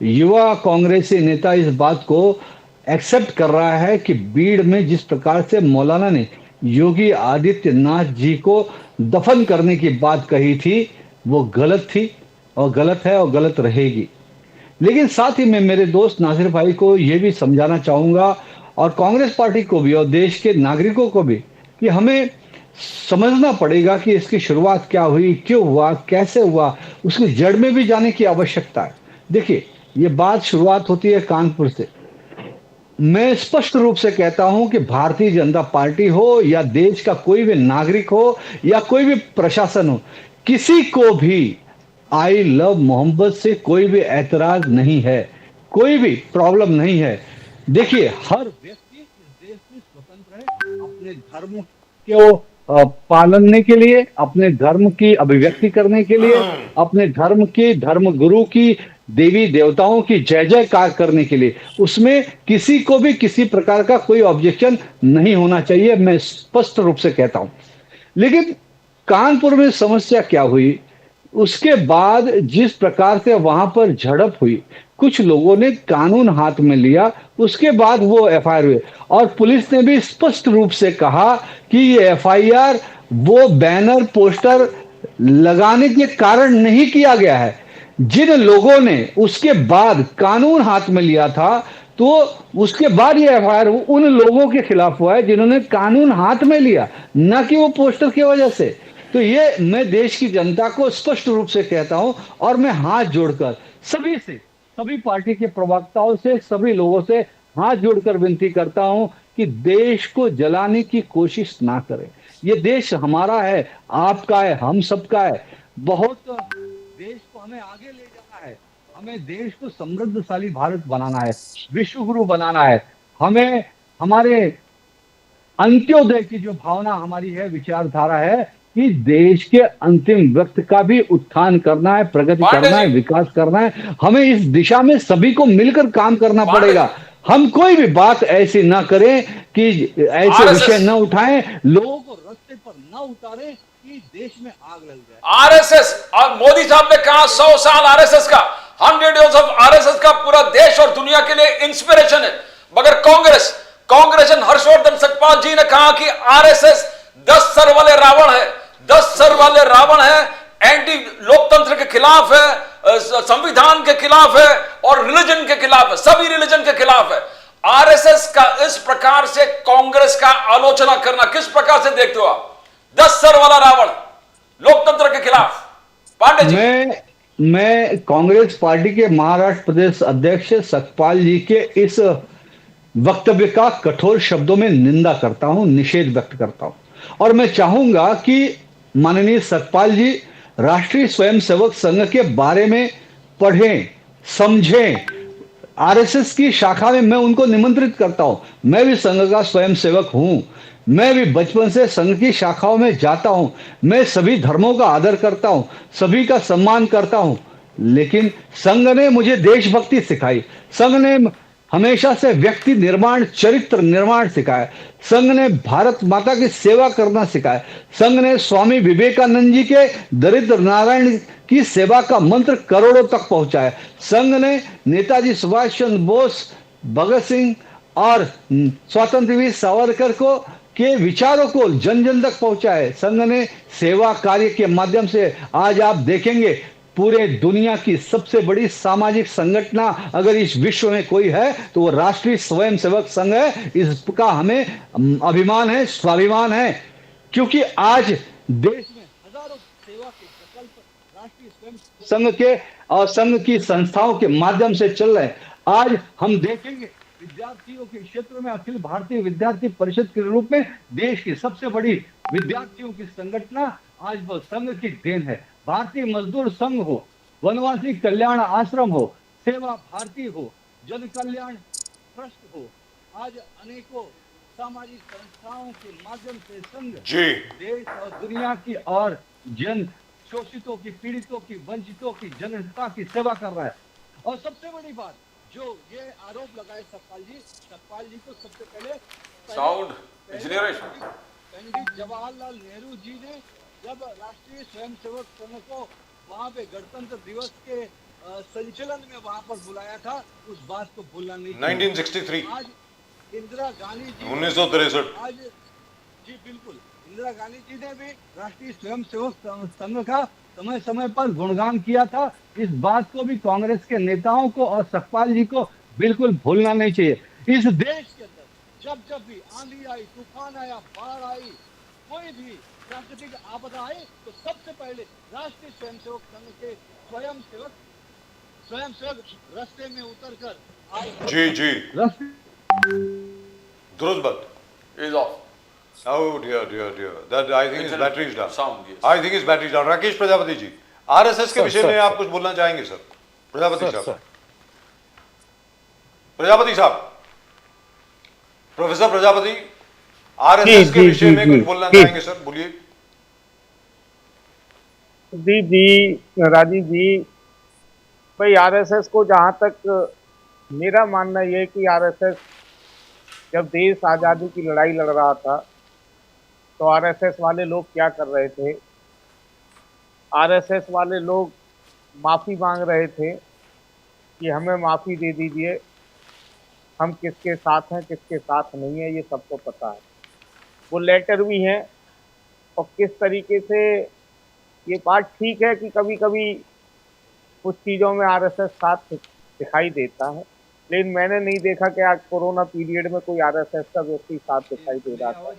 युवा कांग्रेसी नेता इस बात को एक्सेप्ट कर रहा है कि बीड़ में जिस प्रकार से मौलाना ने योगी आदित्यनाथ जी को दफन करने की बात कही थी, वो गलत थी और गलत है और गलत रहेगी। लेकिन साथ ही मैं मेरे दोस्त नासिर भाई को यह भी समझाना चाहूंगा, और कांग्रेस पार्टी को भी और देश के नागरिकों को भी, कि हमें समझना पड़ेगा कि इसकी शुरुआत क्या हुई, क्यों हुआ, कैसे हुआ, उसकी जड़ में भी जाने की आवश्यकता है। देखिए, ये बात शुरुआत होती है कानपुर से। मैं स्पष्ट रूप से कहता हूं कि भारतीय जनता पार्टी हो या देश का कोई भी नागरिक हो या कोई भी प्रशासन हो, किसी को भी आई लव मोहम्मद से कोई भी ऐतराज नहीं है, कोई भी प्रॉब्लम नहीं है। देखिए, हर व्यक्ति इस देश में स्वतंत्र है अपने धर्म को पालने के लिए, अपने धर्म की अभिव्यक्ति करने के लिए, अपने धर्म की, धर्म गुरु की, देवी देवताओं की जय जयकार करने के लिए। उसमें किसी को भी किसी प्रकार का कोई ऑब्जेक्शन नहीं होना चाहिए, मैं स्पष्ट रूप से कहता हूं। लेकिन कानपुर में समस्या क्या हुई, उसके बाद जिस प्रकार से वहां पर झड़प हुई, कुछ लोगों ने कानून हाथ में लिया, उसके बाद वो एफआईआर हुए, और पुलिस ने भी स्पष्ट रूप से कहा कि ये एफआईआर वो बैनर पोस्टर लगाने के कारण नहीं किया गया है। जिन लोगों ने उसके बाद कानून हाथ में लिया था, तो उसके बाद ये एफआईआर उन लोगों के खिलाफ हुआ है जिन्होंने कानून हाथ में लिया, न कि वो पोस्टर की वजह से। तो ये मैं देश की जनता को स्पष्ट रूप से कहता हूं, और मैं हाथ जोड़कर सभी से, सभी पार्टी के प्रवक्ताओं से, सभी लोगों से हाथ जोड़कर विनती करता हूं कि देश को जलाने की कोशिश ना करें। ये देश हमारा है, आपका है, हम सबका है। बहुत देश को हमें आगे ले जाना है, हमें देश को समृद्धशाली भारत बनाना है, विश्व गुरु बनाना है। हमें हमारे अंत्योदय की जो भावना हमारी है, विचारधारा है कि देश के अंतिम व्यक्ति का भी उत्थान करना है, प्रगति करना है, विकास करना है। हमें इस दिशा में सभी को मिलकर काम करना पड़ेगा। हम कोई भी बात ऐसी ना करें कि ऐसे विषय न उठाएं, लोगों को रास्ते पर पर न उतारे कि देश में आग लग जाए। आरएसएस, और मोदी साहब ने कहा 100 साल आरएसएस का, 100 years ऑफ आरएसएस का पूरा देश और दुनिया के लिए इंस्पिरेशन है। मगर कांग्रेस हर्षवर्धन सतपाल जी ने कहा कि आरएसएस 10 सर वाले रावण है, 10 सर वाले रावण है, एंटी लोकतंत्र के खिलाफ है, संविधान के खिलाफ है और रिलीजन के खिलाफ है, सभी रिलीजन के खिलाफ है। आरएसएस का इस प्रकार से कांग्रेस का आलोचना करना किस प्रकार से देखते हो आप? 10 सर वाला रावण लोकतंत्र के खिलाफ। पांडे जी, मैं कांग्रेस पार्टी के महाराष्ट्र प्रदेश अध्यक्ष सतपाल जी के इस वक्तव्य का कठोर शब्दों में निंदा करता हूं, निषेध व्यक्त करता हूं और मैं चाहूंगा कि माननीय सतपाल जी राष्ट्रीय स्वयंसेवक संघ के बारे में पढ़ें, समझें। आरएसएस की शाखा में मैं उनको निमंत्रित करता हूं। मैं भी संघ का स्वयंसेवक हूं। मैं भी बचपन से संघ की शाखाओं में जाता हूं। मैं सभी धर्मों का आदर करता हूं, सभी का सम्मान करता हूं। लेकिन संघ ने मुझे देशभक्ति सिखाई। संघ ने हमेशा से व्यक्ति निर्माण, चरित्र निर्माण सिखाया। संघ ने भारत माता की सेवा करना सिखाया। संघ ने स्वामी विवेकानंद जी के दरिद्र नारायण की सेवा का मंत्र करोड़ों तक पहुंचाया। संघ ने नेताजी सुभाष चंद्र बोस, भगत सिंह और स्वतंत्रवीर सावरकर को के विचारों को जन जन तक पहुंचाए। संघ ने सेवा कार्य के माध्यम से आज आप देखेंगे पूरे दुनिया की सबसे बड़ी सामाजिक संगठन अगर इस विश्व में कोई है तो वो राष्ट्रीय स्वयंसेवक संघ है। इसका हमें अभिमान है, स्वाभिमान है, क्योंकि आज देश में हजारों सेवा के प्रकल्प राष्ट्रीय स्वयं संघ के और संघ की संस्थाओं के माध्यम से चल रहे हैं। आज हम देखेंगे विद्यार्थियों के क्षेत्र में अखिल भारतीय विद्यार्थी परिषद के रूप में देश की सबसे बड़ी विद्यार्थियों की संगठन आज वो संघ की देन है। भारतीय मजदूर संघ हो, वनवासी कल्याण आश्रम हो, सेवा भारती हो, जन कल्याण ट्रस्ट हो, आज अनेकों सामाजिक संस्थाओं के माध्यम से संघ देश और दुनिया की और जन शोषितों की, पीड़ितों की, वंचितों की, जनता की सेवा कर रहा है। और सबसे बड़ी बात जो ये आरोप लगाए सतपाल जी को सबसे पहले साउंड इंजीनियर पंडित जवाहरलाल नेहरू जी ने जब राष्ट्रीय स्वयंसेवक संघ को वहां पे गणतंत्र दिवस के संचलन में वहां पर बुलाया था, उस बात को भूलना नहीं। 1963 आज इंदिरा गांधी जी 1963 आज जी बिल्कुल इंदिरा गांधी जी ने भी राष्ट्रीय स्वयंसेवक संघ का समय समय पर गुणगान किया था। इस बात को भी कांग्रेस के नेताओं को और सतपाल जी को बिल्कुल भूलना नहीं चाहिए। इस देश के अंदर जब भी आंधी आई, तूफान आया, बाढ़ आई, कोई भी प्राकृतिक आपदा आई तो सबसे पहले राष्ट्रीय स्वयंसेवक संघ के स्वयंसेवक रास्ते में उतरकर आए। जी दुरुस्त बात is off. Oh dear. That I think his battery is down. Sound, yes. I think his battery is down. Rakesh Prajapati ji, RSS के विषय में आप कुछ बोलना चाहेंगे सर? प्रजापति साहब, प्रजापति साहब, प्रोफेसर प्रजापति, आरएसएस के विषय में कुछ बोलना चाहेंगे सर? बोलिए। राजीव जी, भाई आरएसएस को जहां तक मेरा मानना यह है कि आरएसएस जब देश आजादी की लड़ाई लड़ रहा था तो आरएसएस वाले लोग क्या कर रहे थे? आरएसएस वाले लोग माफी मांग रहे थे कि हमें माफी दे दीजिए, हम किसके साथ हैं किसके साथ नहीं है ये सबको पता है। वो लेटर भी हैं और किस तरीके से ये बात ठीक है कि कभी कभी कुछ चीज़ों में आरएसएस साथ दिखाई देता है, लेकिन मैंने नहीं देखा कि आज कोरोना पीरियड में कोई आरएसएस का व्यक्ति साथ दिखाई दे रहा था।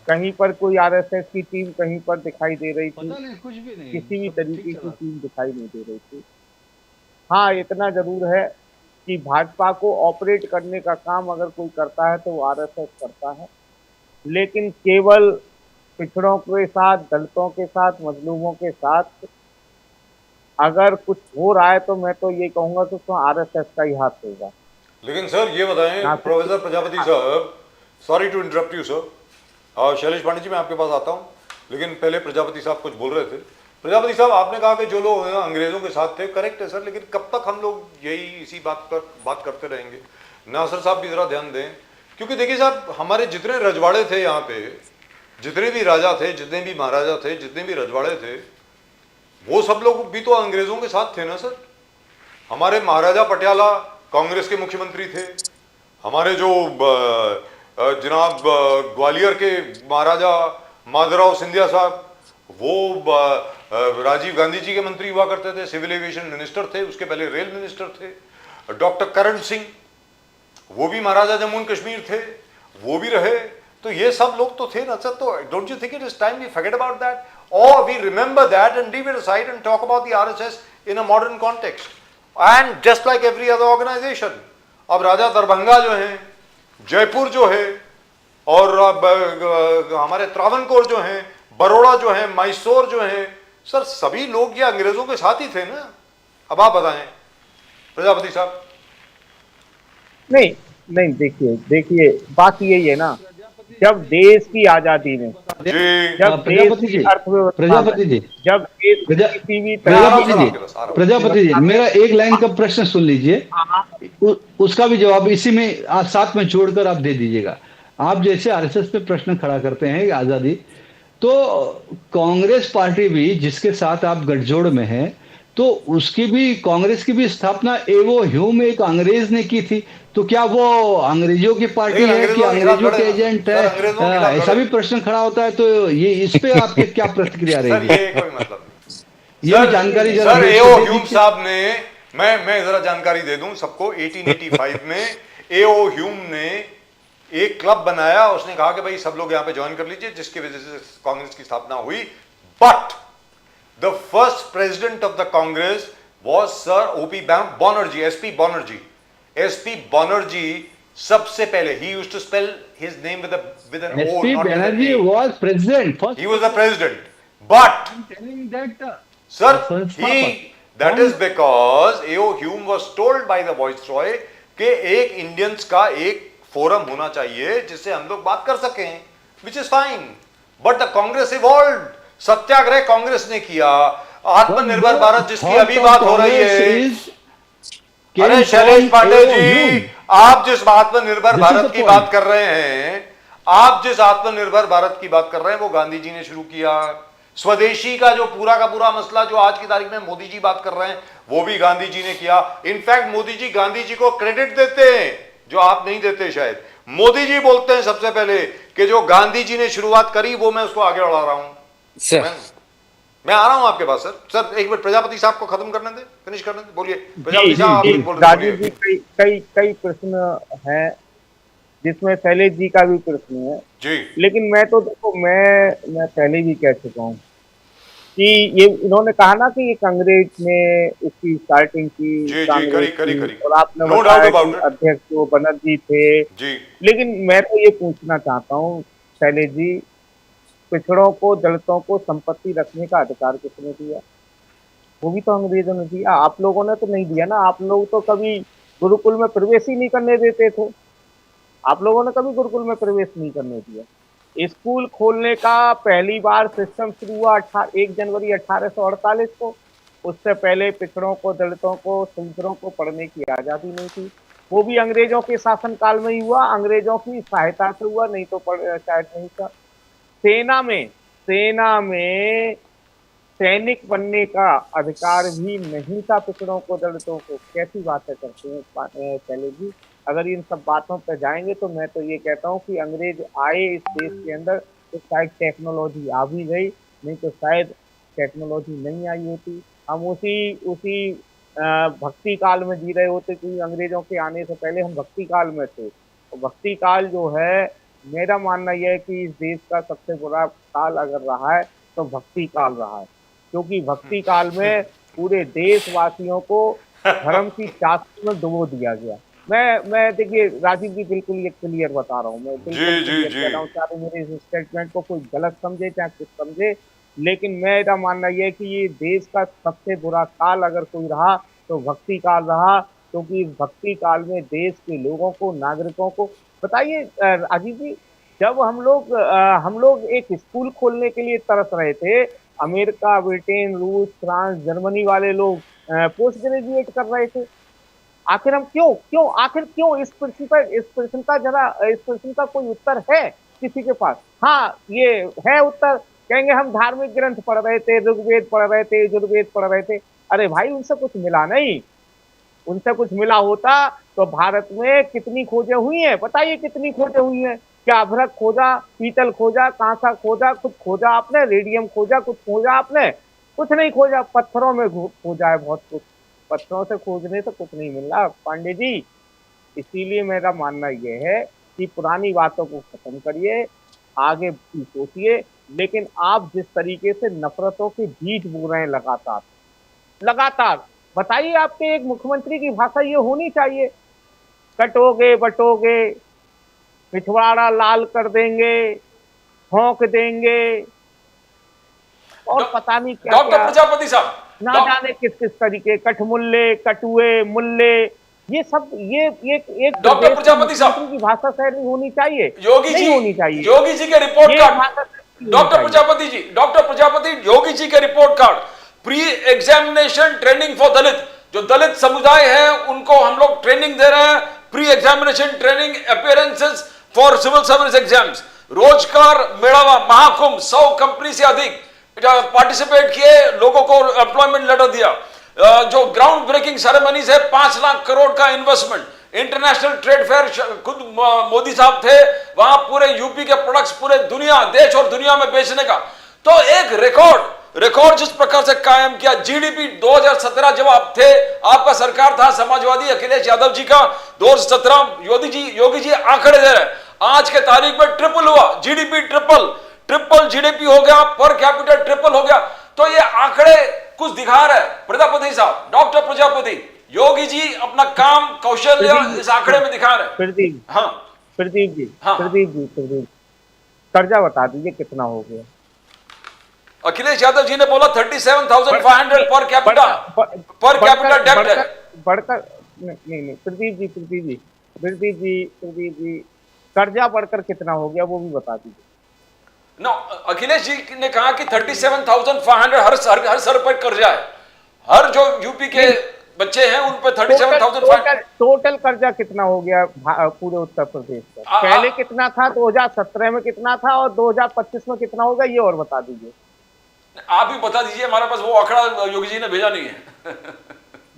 कहीं पर कोई आरएसएस की टीम कहीं पर दिखाई दे रही थी, कुछ भी नहीं, किसी भी तरीके की टीम दिखाई नहीं दे रही थी। हाँ, इतना जरूर है कि भाजपा को ऑपरेट करने का काम अगर कोई करता है तो वो आरएसएस करता है, लेकिन केवल पिछड़ों के साथ, दलितों के साथ, मजलूमों के साथ अगर कुछ हो रहा है तो मैं तो ये कहूंगा कि उसमें आरएसएस का ही हाथ होगा। लेकिन सर ये बताएं प्रोफेसर प्रजापति साहब, sorry to interrupt you sir, और शैलेश पांडे जी मैं आपके पास आता हूं, लेकिन पहले प्रजापति साहब कुछ बोल रहे थे। प्रजापति साहब, आपने कहा कि जो लोग अंग्रेजों के साथ थे, करेक्ट है सर, लेकिन कब तक हम लोग यही इसी बात पर बात करते रहेंगे? नासिर साहब भी जरा ध्यान दें, क्योंकि देखिए साहब, हमारे जितने रजवाड़े थे यहाँ पे, जितने भी राजा थे, जितने भी महाराजा थे, जितने भी रजवाड़े थे, वो सब लोग भी तो अंग्रेजों के साथ थे ना सर। हमारे महाराजा पटियाला कांग्रेस के मुख्यमंत्री थे। हमारे जो जनाब ग्वालियर के महाराजा माधवराव सिंधिया साहब, वो राजीव गांधी जी के मंत्री हुआ करते थे, सिविल एविएशन मिनिस्टर थे, उसके पहले रेल मिनिस्टर थे। डॉक्टर करण सिंह, वो भी महाराजा जम्मू एंड कश्मीर थे, वो भी रहे। तो ये सब लोग तो थे ना सर। तो don't you think it is time we forget about that, और we remember that and leave it aside and talk about the RSS in a modern context and just like every other organisation. अब राजा दरभंगा जो हैं, जयपुर जो है, और हमारे त्रावणकोर जो हैं, बड़ौदा जो है, मैसूर जो है, सर सभी लोग ये अंग्रेजों के साथ ही थे ना। अब आप बताएं प्रजापति साहब। नहीं नहीं, देखिए देखिए, बात यही है ना, जब देश की आजादी में, जी जब देश प्रजापति की जी, अर्थव्यवस्था प्रजापति में, जी, जब देश प्रजा- किसी भी तरह प्रजापति आराम जी, से, आराम से। प्रजापति जी, मेरा एक लाइन का प्रश्न सुन लीजिए, उसका भी जवाब इसी में आप साथ में जोड़कर आप दे दीजिएगा। आप जैसे आरएसएस पे प्रश्न खड़ा करते हैं आजादी, तो कांग्रेस पार्टी भी जिसके साथ आप गठजोड़ में हैं, तो उसकी भी, कांग्रेस की भी स्थापना एवो ह्यूम एक अंग्रेज ने की थी। तो क्या वो अंग्रेजों की पार्टी लेकिन है कि अंग्रेजों के खिलाफ अंग्रेजों के लड़े ना। एजेंट सर, अंग्रेजों के है? खिलाफ ऐसा लड़े। भी प्रश्न खड़ा होता है। तो ये इस पे आपके क्या प्रतिक्रिया सर रहेगी? ये कोई मतलब नहीं। ये भी जानकारी जरा सर देश एओ को दे ह्यूम दीजिए। साहब ने, मैं जरा जानकारी दे दूं सबको। 1885 में एओ ह्यूम ने एक क्लब बनाया। उसने कहा कि भाई सब लोग यहां पे ज्वाइन कर लीजिए, जिसकी वजह से कांग्रेस की स्थापना हुई। But the first president of the Congress was sir OP Banerjee, SP Banerjee. SP Banerjee सबसे पहले, he used to spell his name with an O, SP not with an Banerjee A. was president. He was the president, but Telling that sir, संस्थापक। that is because A.O. Hume was told by the viceroy कि एक Indians का एक forum होना चाहिए जिससे हम लोग बात कर सकें, which is fine. But the Congress evolved. सत्याग्रह कांग्रेस ने किया। आत्मनिर्भर भारत जिसकी अभी बात हो रही है, अरे शैलेश पांडे जी, आप जिस आत्मनिर्भर भारत की बात कर रहे हैं, आप जिस आत्मनिर्भर भारत की बात कर रहे हैं, वो गांधी जी ने शुरू किया। स्वदेशी का जो पूरा का पूरा मसला जो आज की तारीख में मोदी जी बात कर रहे हैं, वो भी गांधी जी ने किया। इनफैक्ट मोदी जी गांधी जी को क्रेडिट देते हैं, जो आप नहीं देते शायद। मोदी जी बोलते हैं सबसे पहले कि जो गांधी जी ने शुरुआत करी वो मैं उसको आगे बढ़ा रहा हूं। मैं आ रहा हूं आपके पास सर। सर एक मिनट प्रजापति साहब को खत्म करने दे, फिनिश करने दे, बोलिए प्रजापति साहब, आप बोल रहे राजीव जी, कई प्रश्न हैं, जिसमें शैलेश जी का भी प्रश्न है जी। लेकिन मैं तो देखो, मैं पहले भी कह चुका हूँ कि ये इन्होंने कहा ना कि एक अंग्रेज ने इसकी स्टार्टिंग की, जी, कांग्रेस करी। की, और आपने No बताया doubt about कि it. अध्यक्ष वो बनर्जी थे। जी लेकिन मैं तो ये पूछना चाहता हूँ शैलेश जी, पिछड़ों को, दलितों को संपत्ति रखने का अधिकार किसने दिया? वो भी तो अंग्रेजों ने दिया, आप लोगों ने तो नहीं दिया ना। आप लोग तो कभी गुरुकुल में प्रवेश ही नहीं करने देते थे। आप लोगों ने कभी गुरुकुल में प्रवेश नहीं करने दिया। स्कूल खोलने का पहली बार सिस्टम शुरू हुआ 1 जनवरी 1848 को। उससे पहले पिछड़ों को, दलितों को, शूद्रों को पढ़ने की आजादी नहीं थी। वो भी अंग्रेजों के शासनकाल में ही हुआ, अंग्रेजों की सहायता से हुआ, नहीं तो शायद नहीं था। सेना में सैनिक बनने का अधिकार भी नहीं था पिछड़ों को, दलितों को। कैसी बातें करते हैं शैलेश जी? अगर इन सब बातों पर जाएंगे तो मैं तो ये कहता हूँ कि अंग्रेज आए इस देश के अंदर तो शायद टेक्नोलॉजी आ भी गई, नहीं तो शायद टेक्नोलॉजी नहीं आई होती। हम उसी भक्ति काल में जी रहे होते, क्योंकि अंग्रेजों के आने से पहले हम भक्ति काल में थे। तो भक्ति काल जो है, मेरा मानना यह है कि इस देश का सबसे बुरा काल अगर रहा है तो भक्ति काल रहा है, क्योंकि भक्ति काल में पूरे देशवासियों को धर्म की चाशनी में डुबो दिया गया। मैं देखिए राजीव जी, बिल्कुल ये क्लियर बता रहा हूँ, मैं बिल्कुल क्लियर कह रहा हूँ, चाहे मेरे इस स्टेटमेंट को कोई गलत समझे चाहे कुछ समझे, लेकिन मेरा मानना यह है कि ये देश का सबसे बुरा काल अगर कोई रहा तो भक्ति काल रहा, क्योंकि इस भक्ति काल में देश के लोगों को, नागरिकों को, बताइए राजीव जी, जब हम लोग एक स्कूल खोलने के लिए तरस रहे थे, अमेरिका, ब्रिटेन, रूस, फ्रांस, जर्मनी वाले लोग पोस्ट ग्रेजुएट कर रहे थे। आखिर हम क्यों इस प्रश्न का कोई उत्तर है? किसी के पास? हाँ, ये है उत्तर। कहेंगे हम धार्मिक ग्रंथ पढ़ रहे थे, ऋग्वेद पढ़ रहे थे, यजुर्वेद पढ़ रहे थे। अरे भाई, उनसे कुछ मिला नहीं। उनसे कुछ मिला होता तो भारत में कितनी खोजें हुई हैं, बताइए कितनी खोजें हुई हैं? क्या अभ्रक खोजा, पीतल खोजा, कांसा खोजा, कुछ खोजा आपने? रेडियम खोजा, कुछ खोजा आपने? कुछ नहीं खोजा। पत्थरों में खोजा है बहुत कुछ। पत्थरों से खोजने से कुछ नहीं मिल रहा पांडे जी। इसीलिए मेरा मानना यह है कि पुरानी बातों को खत्म करिए, आगे भी सोचिए। लेकिन आप जिस तरीके से नफरतों के बीज बो रहे हैं लगातार लगातार, बताइए आपके एक मुख्यमंत्री की भाषा ये होनी चाहिए, कटोगे बटोगे, पिछवाड़ा लाल कर देंगे, ठोंक देंगे, और पता नहीं क्या डॉक्टर क्या, प्रजापति साहब, ना जाने किस किस तरीके, कठमुल्ले, कटुए, मुल्ले, ये सब ये एक डॉक्टर प्रजापति साहब मुख्यमंत्री की भाषा शैली होनी चाहिए, योगी नहीं जी, होनी चाहिए। योगी जी के रिपोर्ट ये कार्ड, भाषा शैली होनी डॉक्टर चाहिए। प्रजापति जी, डॉक्टर प्रजापति, योगी जी के report card, pre examination training for Dalit, जो दलित समुदाय है उनको हम लोग ट्रेनिंग दे रहे हैं, pre examination training, appearances for civil service exams, रोजगार मेड़ावा महाकुंभ, 100 कंपनी से अधिक पार्टिसिपेट किए, लोगों को एम्प्लॉयमेंट लेटर दिया, जो ग्राउंड ब्रेकिंग सेरेमनीज है, 5 लाख करोड़ का इन्वेस्टमेंट, इंटरनेशनल ट्रेड फेयर खुद मोदी साहब थे वहां, पूरे यूपी के प्रोडक्ट्स पूरे दुनिया, देश और दुनिया में बेचने का। तो एक रिकॉर्ड जिस प्रकार से कायम किया, जीडीपी 2017 जब आप थे, आपका सरकार था समाजवादी अखिलेश यादव जी का, 2017 योगी जी आंकड़े दे रहे हैं, आज के तारीख में ट्रिपल हुआ जीडीपी, ट्रिपल जीडीपी हो गया, पर कैपिटल ट्रिपल हो गया। तो ये आंकड़े कुछ दिखा रहे हैं प्रजापति साहब, डॉक्टर प्रजापति, योगी जी अपना काम कौशल्य इस आंकड़े में दिखा रहे हैं। प्रदीप, हाँ प्रदीप जी, हाँ। प्रदीप, कर्जा बता दीजिए कितना हो गया? अखिलेश यादव जी ने बोला 37,500 पर कैपिटा डेब्ट है। बढ़कर नहीं, प्रदीप जी, कर्जा बढ़कर कितना हो गया वो भी बता दीजिए। नो, अखिलेश जी ने कहा कि 37,500 हर सर पर कर्जा है, हर जो यूपी के बच्चे हैं उन पर 37,500। टोटल कर्जा कितना हो गया पूरे उत्तर प्रदेश का? पहले कितना था, 2017 में कितना था, और 2025 में कितना होगा, ये और बता दीजिए। आप ही बता दीजिए, हमारे पास वो आंकड़ा योगी जी ने भेजा नहीं है।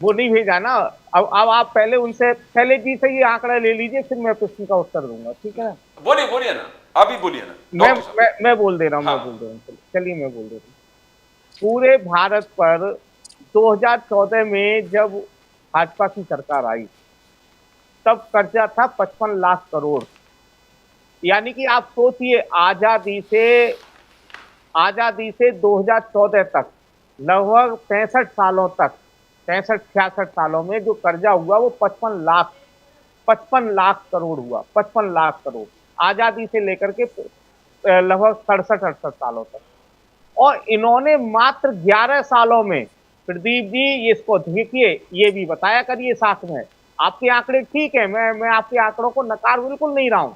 वो नहीं भेजा ना। अब आप पहले उनसे, पहले जी से ये आंकड़ा ले लीजिए, फिर मैं प्रश्न का उत्तर दूंगा, ठीक है? बोलिए ना, आप ही बोलिए ना। मैं बोल दे रहा हूँ, चलिए मैं बोल दे रहा हूँ। पूरे भारत पर 2014 में जब भाजपा की सरकार आई, तब कर्जा था 55 लाख करोड़। यानी कि आप सोचिए, आजादी से 2014 तक, लगभग 65 सालों तक, 65-66 सालों में जो कर्जा हुआ वो 55 लाख करोड़ हुआ। 55 लाख करोड़ आजादी से लेकर के लगभग 67-68 सालों तक। और इन्होंने मात्र 11 सालों में, प्रदीप जी इसको देखिए, ये भी बताया करिए साथ में। आपके आंकड़े ठीक है, मैं आपके आंकड़ों को नकार बिल्कुल नहीं रहा हूं,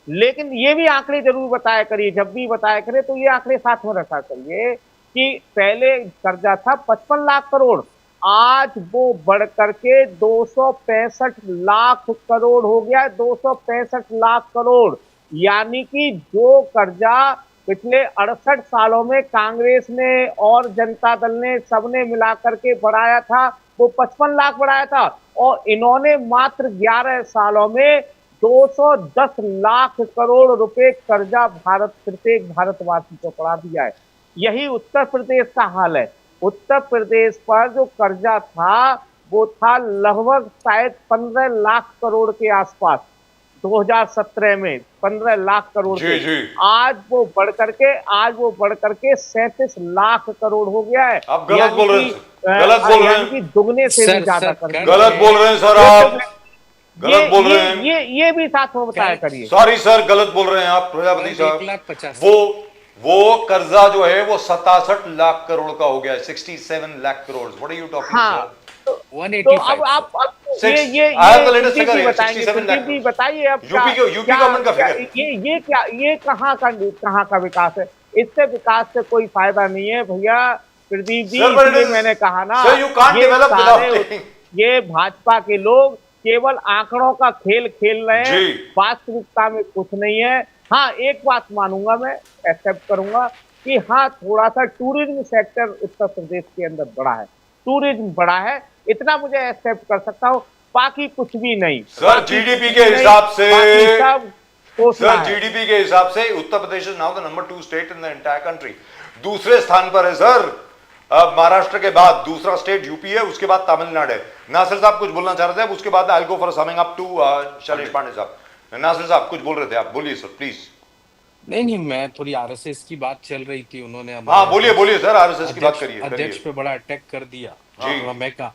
लेकिन ये भी आंकड़े जरूर बताया करिए। जब भी बताया करिए तो ये आंकड़े साथ में रखा करिए कि पहले कर्जा था 55 लाख करोड़, आज वो बढ़ करके 265 लाख करोड़ हो गया। 265 लाख करोड़, यानी कि जो कर्जा पिछले 68 सालों में कांग्रेस ने और जनता दल ने सबने मिलाकर के बढ़ाया था, वो 55 लाख बढ़ाया था, और इन्होंने मात्र 11 सालों में 210 लाख करोड़ रुपए कर्जा प्रत्येक भारतवासी को पड़ा दिया है। यही उत्तर प्रदेश का हाल है। उत्तर प्रदेश पर जो कर्जा था वो था लगभग शायद 15 लाख करोड़ के आसपास 2017 में, 15 लाख करोड़ जी। आज वो बढ़ करके 37 लाख करोड़ हो गया है। आप गलत बोल रहे हैं, कि दुगने से भी ज्यादा कर, गलत बोल रहे हैं सर, आप गलत बोल रहे हैं। ये भी साथ में बताया करिए। सॉरी सर, गलत बोल रहे हैं आप प्रजापति साहब। वो कर्जा जो है वो 67 लाख करोड़ का हो गया है, 67 lakh crore. What are you talking sir? तो अब आप ये बताइए, अब यूपी गवर्नमेंट का फिगर ये कहाँ का विकास है? इससे विकास से कोई फायदा नहीं है भैया प्रदीप जी। इसलिए मैंने कहा ना, ये भाजपा के लोग केवल आंकड़ों का खेल खेल रहे हैं, वास्तविकता में कुछ नहीं है। हाँ एक बात मानूंगा मैं, एक्सेप्ट करूंगा कि हाँ थोड़ा सा टूरिज्म सेक्टर उत्तर प्रदेश के अंदर बड़ा है, टूरिज्म बड़ा है, इतना मुझे एक्सेप्ट कर सकता हूँ, बाकी कुछ भी नहीं। सर जीडीपी के हिसाब से, सर जीडीपी के हिसाब से Uttar Pradesh is now the number 2 state in the entire country. दूसरे स्थान पर है सर, अब महाराष्ट्र के बाद दूसरा स्टेट यूपी है, उसके बाद तमिलनाडु है। नासिर साहब कुछ बोलना चाह रहे थे, उसके बाद I go for summing up to Shailesh Pandey साहब। नासिर साहब कुछ बोल रहे थे, आप बोलिए सर प्लीज। नहीं, मैं थोड़ी आरएसएस की बात चल रही थी, उन्होंने हाँ बोलिए सर, आरएसएस की बात करिए। अध्यक्ष पे बड़ा अटैक कर दिया जी। मैं का,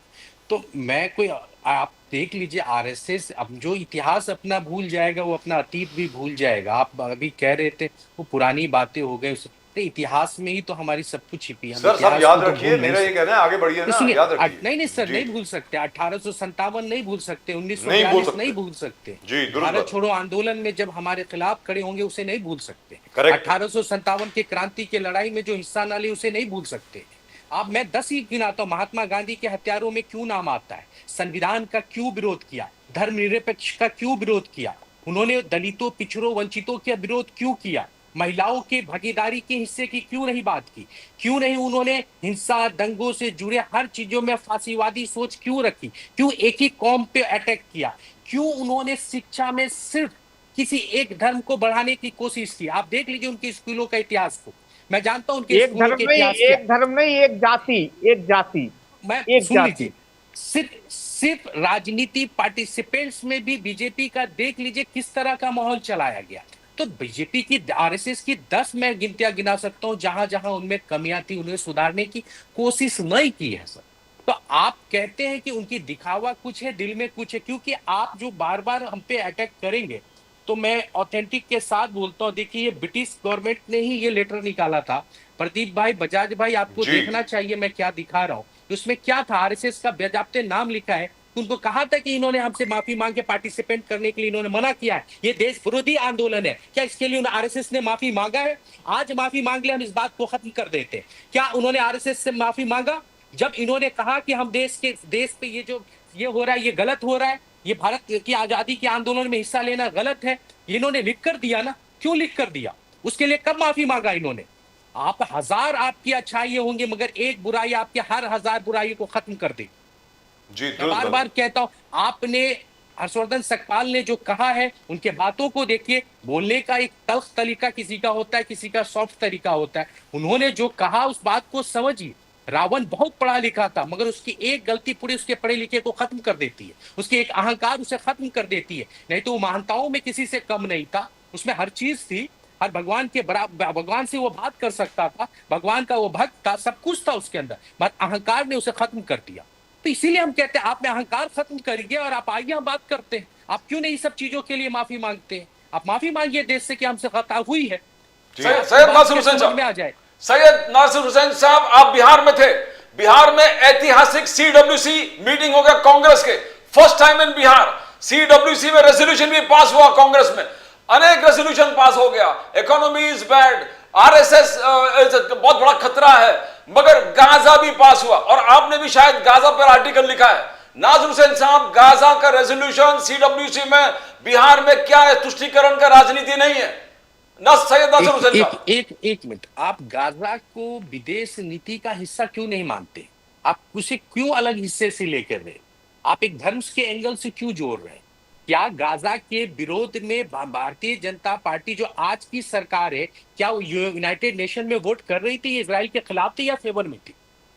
तो मैं कोई, आप देख लीजिए आरएसएस अब जो इतिहास अपना भूल जाएगा वो अपना अतीत भी भूल जाएगा। आप अभी कह रहे थे वो पुरानी बातें हो गई, इतिहास में ही तो हमारी सब कुछ छिपी है। सर सब याद रखिए, मेरा ये कहना है आगे बढ़िए ना, याद रखिए। नहीं सर, नहीं भूल सकते, 1857 नहीं भूल सकते, 1942 नहीं भूल सकते, भारत छोड़ो आंदोलन में जब हमारे खिलाफ खड़े होंगे उसे नहीं भूल सकते, 1857 के क्रांति के लड़ाई में जो हिस्सा न ले उसे नहीं भूल सकते। अब मैं 10 ही गिनाता हूँ, महात्मा गांधी के हत्यारों में क्यों नाम आता है, संविधान का क्यों विरोध किया, धर्मनिरपेक्ष का क्यों विरोध किया, उन्होंने दलितों पिछड़ों वंचितों का विरोध क्यों किया, महिलाओं के भागीदारी के हिस्से की क्यों नहीं बात की, क्यों नहीं उन्होंने हिंसा दंगों से जुड़े हर चीजों में फांसीवादी सोच क्यों रखी, क्यों एक ही कौम पे अटैक किया, क्यों उन्होंने शिक्षा में सिर्फ किसी एक धर्म को बढ़ाने की कोशिश की। आप देख लीजिए उनके स्कूलों का इतिहास को, मैं जानता हूं उनके स्कूलों के इतिहास, एक धर्म नहीं एक जाति, मैं सुन लीजिए, सिर्फ राजनीति पार्टिसिपेंट्स में भी बीजेपी का देख लीजिए किस तरह का माहौल चलाया गया। तो बीजेपी की आरएसएस की 10 मैं गिनतियां सकता हूं जहां जहां उनमें कमियां थी, उन्हें सुधारने की कोशिश नहीं की है सर। तो आप कहते हैं कि उनकी दिखावा कुछ है, दिल में कुछ है, क्योंकि आप जो बार बार हम पे अटैक करेंगे तो मैं ऑथेंटिक के साथ बोलता हूं। देखिए ये ब्रिटिश गवर्नमेंट ने ही ये लेटर निकाला था, प्रदीप भाई बजाज भाई आपको देखना चाहिए मैं क्या दिखा रहा हूँ, उसमें क्या था, आरएसएस का बेजाब्ते नाम लिखा है, उनको कहा था कि इन्होंने हमसे माफी मांग के पार्टिसिपेट करने के लिए इन्होंने मना किया है, ये देश विरोधी आंदोलन है, क्या इसके लिए आरएसएस ने माफी मांगा है? आज माफी मांग ले हम इस बात को खत्म कर देते हैं। क्या उन्होंने आरएसएस से माफी मांगा जब इन्होंने कहा कि हम देश पे ये जो ये हो रहा है ये गलत हो रहा है, ये भारत की आजादी के आंदोलन में हिस्सा लेना गलत है, इन्होंने लिख कर दिया ना, क्यों लिख कर दिया, उसके लिए कब माफी मांगा इन्होंने? आप हजार आपकी अच्छाइयां होंगे मगर एक बुराई आपके हर 1000 बुराई को खत्म कर देगी। जी बार बार कहता हूं, आपने हर्षवर्धन सकपाल ने जो कहा है उनके बातों को देखिए, बोलने का एक तल्ख तरीका किसी का होता है, किसी का सॉफ्ट तरीका होता है, उन्होंने जो कहा उस बात को समझिए। रावण बहुत पढ़ा लिखा था मगर उसकी एक गलती पूरी उसके पढ़े लिखे को खत्म कर देती है, उसके एक अहंकार उसे खत्म कर देती है। नहीं तो वो महानताओं में किसी से कम नहीं था, उसमें हर चीज थी, हर भगवान के बराबर, भगवान से वो बात कर सकता था, भगवान का वो भक्त था, सब कुछ था उसके अंदर, मगर अहंकार ने उसे खत्म कर दिया। तो इसीलिए हम कहते हैं आप में अहंकार खत्म करिए और आप आइए हम बात करते हैं। आप क्यों नहीं सब चीजों के लिए माफी मांगते हैं? आप माफी मांगिए देश से कि हमसे खता हुई है। सैयद नासिर हुसैन साहब में आ जाए। सैयद नासिर हुसैन साहब आप बिहार में थे, बिहार में ऐतिहासिक सीडब्ल्यूसी मीटिंग हो गया कांग्रेस के, first time in Bihar. CWC में रेजोल्यूशन भी पास हुआ, कांग्रेस में अनेक रेजोल्यूशन पास हो गया, इकोनॉमी इज बैड, आरएसएस बहुत बड़ा खतरा है, मगर गाजा भी पास हुआ और आपने भी शायद गाजा पर आर्टिकल लिखा है। नासिर हुसैन साहब, गाजा का रेजोल्यूशन सीडब्ल्यूसी में बिहार में क्या है? तुष्टीकरण का राजनीति नहीं है। सैयद नासिर हुसैन साहब, एक मिनट, आप गाजा को विदेश नीति का हिस्सा क्यों नहीं मानते? आप उसे क्यों अलग हिस्से से लेकर रहे? आप एक धर्म के एंगल से क्यों जोड़ रहे हैं? क्या गाजा के विरोध में भारतीय जनता पार्टी जो आज की सरकार है, क्या वो यूनाइटेड नेशन में वोट कर रही थी, इजराइल के खिलाफ थी या फेवर में थी?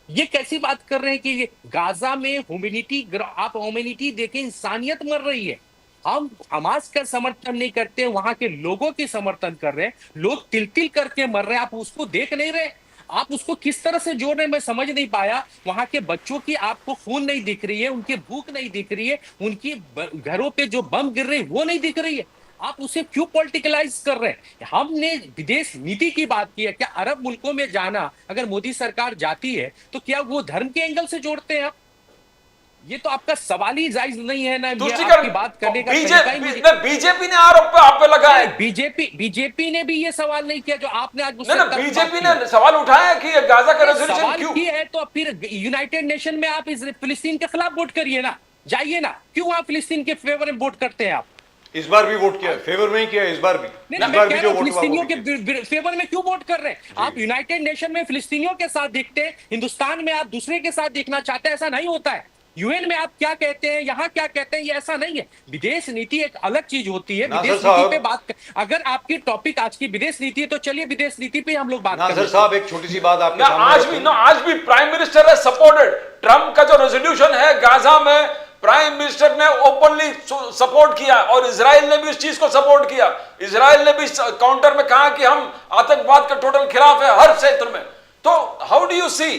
ये कैसी बात कर रहे हैं कि गाजा में ह्यूमैनिटी, आप ह्यूमैनिटी देखें, इंसानियत मर रही है। हम हमास का समर्थन नहीं करते, वहां के लोगों की समर्थन कर रहे हैं, लोग तिल तिल करके मर रहे हैं, आप उसको देख नहीं रहे? आप उसको किस तरह से जोड़ रहे हैं मैं समझ नहीं पाया। वहां के बच्चों की आपको खून नहीं दिख रही है, उनकी भूख नहीं दिख रही है, उनकी घरों पे जो बम गिर रहे हैं वो नहीं दिख रही है, आप उसे क्यों पॉलिटिकलाइज कर रहे हैं? हमने विदेश नीति की बात की है, क्या अरब मुल्कों में जाना अगर मोदी सरकार जाती है तो क्या वो धर्म के एंगल से जोड़ते हैं आप? ये तो आपका सवाल ही जायज नहीं है ना, आपकी बात करने का बीजेपी ने आरोप आप पे लगा है। बीजेपी ने भी ये सवाल नहीं किया जो आपने आज बीजेपी ने सवाल उठाया कि गाजा का रेजोल्यूशन क्यों किया है, तो फिर यूनाइटेड नेशन में आप फिलिस्तीन के खिलाफ वोट करिए ना, जाइए ना, क्यों आप फिलिस्तीन के फेवर में वोट करते हैं? आप इस बार भी वोट किया, फेवर में ही किया इस बार भी। नहीं, इस मैं बार कह भी रहा जो हूं वोट हुआ वो फिलिस्तीनियों भी किया। के फेवर में क्यों वोट कर रहे हैं आप? यूनाइटेड नेशन में फिलिस्तीनियों के साथ दिखते हैं, हिंदुस्तान में आप दूसरे के साथ देखना चाहते हैं, ऐसा नहीं होता है। यूएन में आप क्या कहते हैं, यहाँ क्या कहते हैं, ये ऐसा नहीं है। विदेश नीति एक अलग चीज होती है। नासिर विदेश नीति साहब- पे बात, अगर आपकी टॉपिक आज की विदेश नीति है तो चलिए विदेश नीति पे हम लोग बात नासिर करें। साहब, एक छोटी सी बात आपके ना सामने आज रखूं। भी आज भी प्राइम मिनिस्टर है सपोर्टेड ट्रंप का जो रेजोल्यूशन है गाजा में, प्राइम मिनिस्टर ने ओपनली सपोर्ट किया और इजराइल ने भी इस चीज को सपोर्ट किया। इजराइल ने भी काउंटर में कहा कि हम आतंकवाद के टोटल खिलाफ है हर क्षेत्र में। तो हाउ डू यू सी,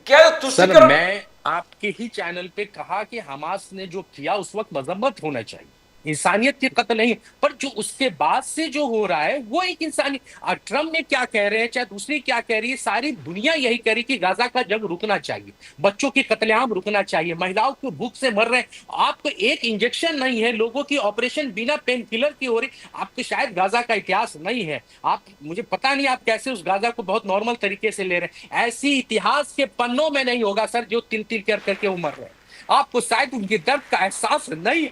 क्या सर तुष्टिकरण? मैं आपके ही चैनल पे कहा कि हमास ने जो किया उस वक्त मजम्मत होना चाहिए, इंसानियत के कत्ल नहीं, पर जो उसके बाद से जो हो रहा है वो एक इंसानी। ट्रम्प ने क्या कह रहे हैं, चाहे दूसरी क्या कह रही है, सारी दुनिया यही कह रही कि गाजा का जंग रुकना चाहिए, बच्चों की कत्लेआम रुकना चाहिए, महिलाओं को भूख से मर रहे हैं। आपको एक इंजेक्शन नहीं है, लोगों की ऑपरेशन बिना पेन किलर की हो रही। आपको शायद गाजा का इतिहास नहीं है, आप, मुझे पता नहीं आप कैसे उस गाजा को बहुत नॉर्मल तरीके से ले रहे हैं। ऐसी इतिहास के पन्नों में नहीं होगा सर जो तिल तिल करके वो मर रहे हैं। आपको शायद उनके दर्द का एहसास नहीं है।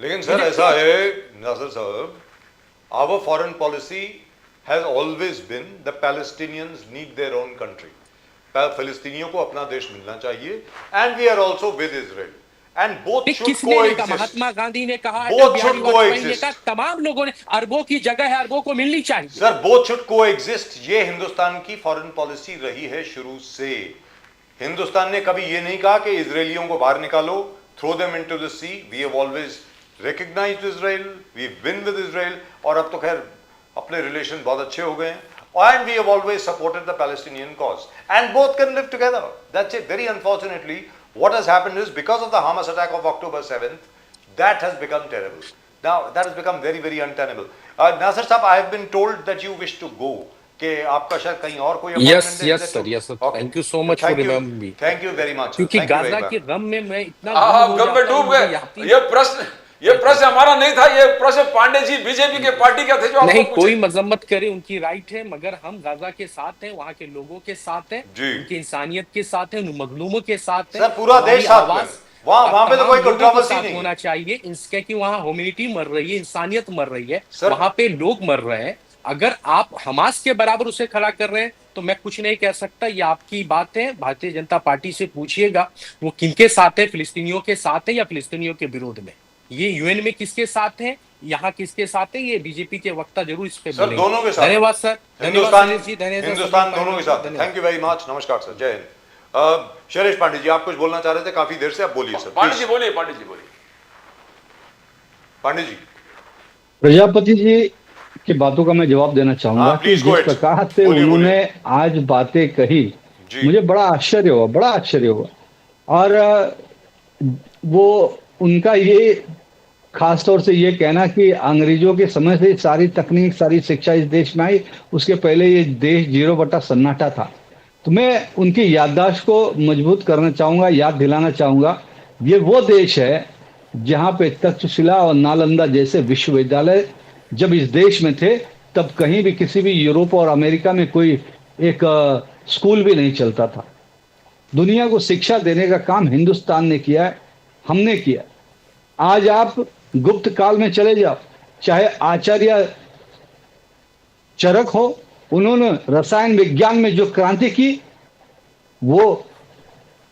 लेकिन सर ऐसा है नासिर साहब, our foreign policy has always been the Palestinians need their own country. फिलिस्तीनियों को अपना देश मिलना चाहिए, and we are also with Israel, and both should किसने नहीं कहा? कोएग्जिस्ट। महात्मा गांधी ने कहा, Both अटल बिहारी should वाजपेयी ने coexist. कहा, तमाम लोगों ने, अरबों की जगह है, अरबों को मिलनी चाहिए। सर बोथ शुड कोएग्जिस्ट, ये हिंदुस्तान की फॉरेन पॉलिसी रही है शुरू से। हिंदुस्तान ने कभी ये नहीं कहा कि इजरायलियों को बाहर निकालो, throw them into the sea. We have always recognised Israel, we win with Israel, और अब तो खैर अपने रिलेशन बहुत अच्छे हो गए हैं। And we have always supported the Palestinian cause, and both can live together. That's it. Very unfortunately, what has happened is because of the Hamas attack of October 7th, that has become terrible. Now that has become very, very untenable. Nasir Saab, I have been told that you wish to go. कि आपका शायद कहीं और कोई Yes, appointment है, yes, is that sir, true? yes, sir. Okay. Thank you so much for Thank you. remembering me. Thank you very much. sir. क्योंकि Thank you very Gaza much. के गम में मैं इतना आप गुम हो गम में जाता हूं, डूब मुझे गए। याद ही- ये प्रश्न हमारा नहीं था, ये प्रश्न पांडे जी बीजेपी के पार्टी का थे जो आपको नहीं, पूछे। कोई मजम्मत करे उनकी राइट है, मगर हम गाजा के साथ हैं, वहाँ के लोगों के साथ हैं, जी। उनकी इंसानियत के साथ हैं, उन मजलूमों के साथ हैं। सर, पूरा हमारी देश साथ में आवाज है। वहाँ पे तो तमाम कोई लोगों के controversy साथ नहीं है। होना चाहिए, इसके कि वहाँ ह्यूमैनिटी मर रही है, इंसानियत मर रही है, सर- वहाँ पे लोग मर रहे हैं। अगर आप हमास के बराबर उसे खड़ा कर रहे हैं तो मैं कुछ नहीं कह सकता, ये आपकी बात है। भारतीय जनता पार्टी से पूछिएगा वो किनके साथ है, फिलिस्तीनियों के साथ है या फिलिस्तीनियों के विरोध में। ये यूएन में किसके साथ है, यहाँ किसके साथ है, ये बीजेपी के वक्ता जरूर इस पे सर बोलेंगे। दोनों के साथ। धन्यवाद सर, धन्यवाद हिंदुस्तान सुरेश जी, धन्यवाद हिंदुस्तान सभी दोनों के साथ। धन्यवाद। Thank you very much. नमस्कार सर, जय हिंद। शैलेश पांडे जी, आप कुछ बोलना चाह रहे थे काफी देर से, आप बोलिए सर। पांडे please। जी बोलिए, पांडे जी बोलिए। पांडे जी, प्रजापति जी की बातों का मैं जवाब देना चाहूंगा हाँ, कि please go जिस ahead. प्रकार से बोलिए, उन्होंने आज बातें कही, जी। मुझे बड़ा आश्चर्य हुआ। और वो उनका ये खास तौर से ये कहना कि अंग्रेजों के समय से सारी तकनीक, सारी शिक्षा इस देश में आई, उसके पहले ये देश 0 सन्नाटा था। तो मैं उनकी याददाश्त को मजबूत करना चाहूंगा, याद दिलाना चाहूंगा, ये वो देश है जहाँ पे तक्षशिला और नालंदा जैसे विश्वविद्यालय जब इस देश में थे, तब कहीं भी किसी भी यूरोप और अमेरिका में कोई एक स्कूल भी नहीं चलता था। दुनिया को शिक्षा देने का काम हिंदुस्तान ने किया है, हमने किया। आज आप गुप्त काल में चले जाओ, चाहे आचार्य चरक हो, उन्होंने रसायन विज्ञान में जो क्रांति की, वो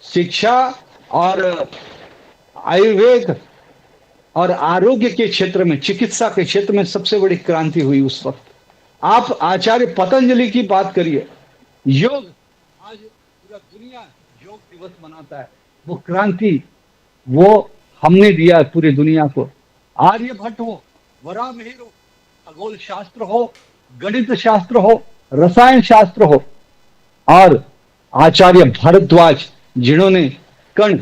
शिक्षा और आयुर्वेद और आरोग्य के क्षेत्र में, चिकित्सा के क्षेत्र में सबसे बड़ी क्रांति हुई उस वक्त। आप आचार्य पतंजलि की बात करिए, योग, आज पूरा दुनिया योग दिवस मनाता है, वो क्रांति वो हमने दिया है पूरी दुनिया को। आर्यभट्ट हो, वराहमिहिर हो, खगोल शास्त्र हो, गणित शास्त्र हो, रसायन शास्त्र हो, और आचार्य भारद्वाज जिन्होंने कण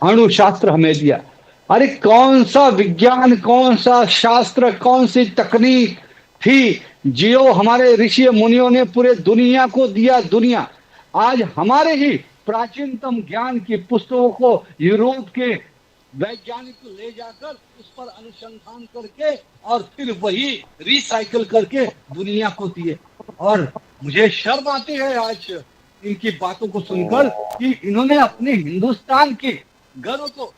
अणु शास्त्र हमें दिया। अरे कौन सा विज्ञान, कौन सा शास्त्र, कौन सी तकनीक थी जो हमारे ऋषि मुनियों ने पूरे दुनिया को दिया। दुनिया आज हमारे ही प्राचीनतम ज्ञान की पुस्तकों को यूरोप के वैज्ञानिक को ले जाकर उस पर अनुसंधान करके और फिर वही रिसाइकल करके दुनिया को दिए। और मुझे शर्म आती है आज इनकी बातों को सुनकर कि इन्होंने अपने हिंदुस्तान के गर्व को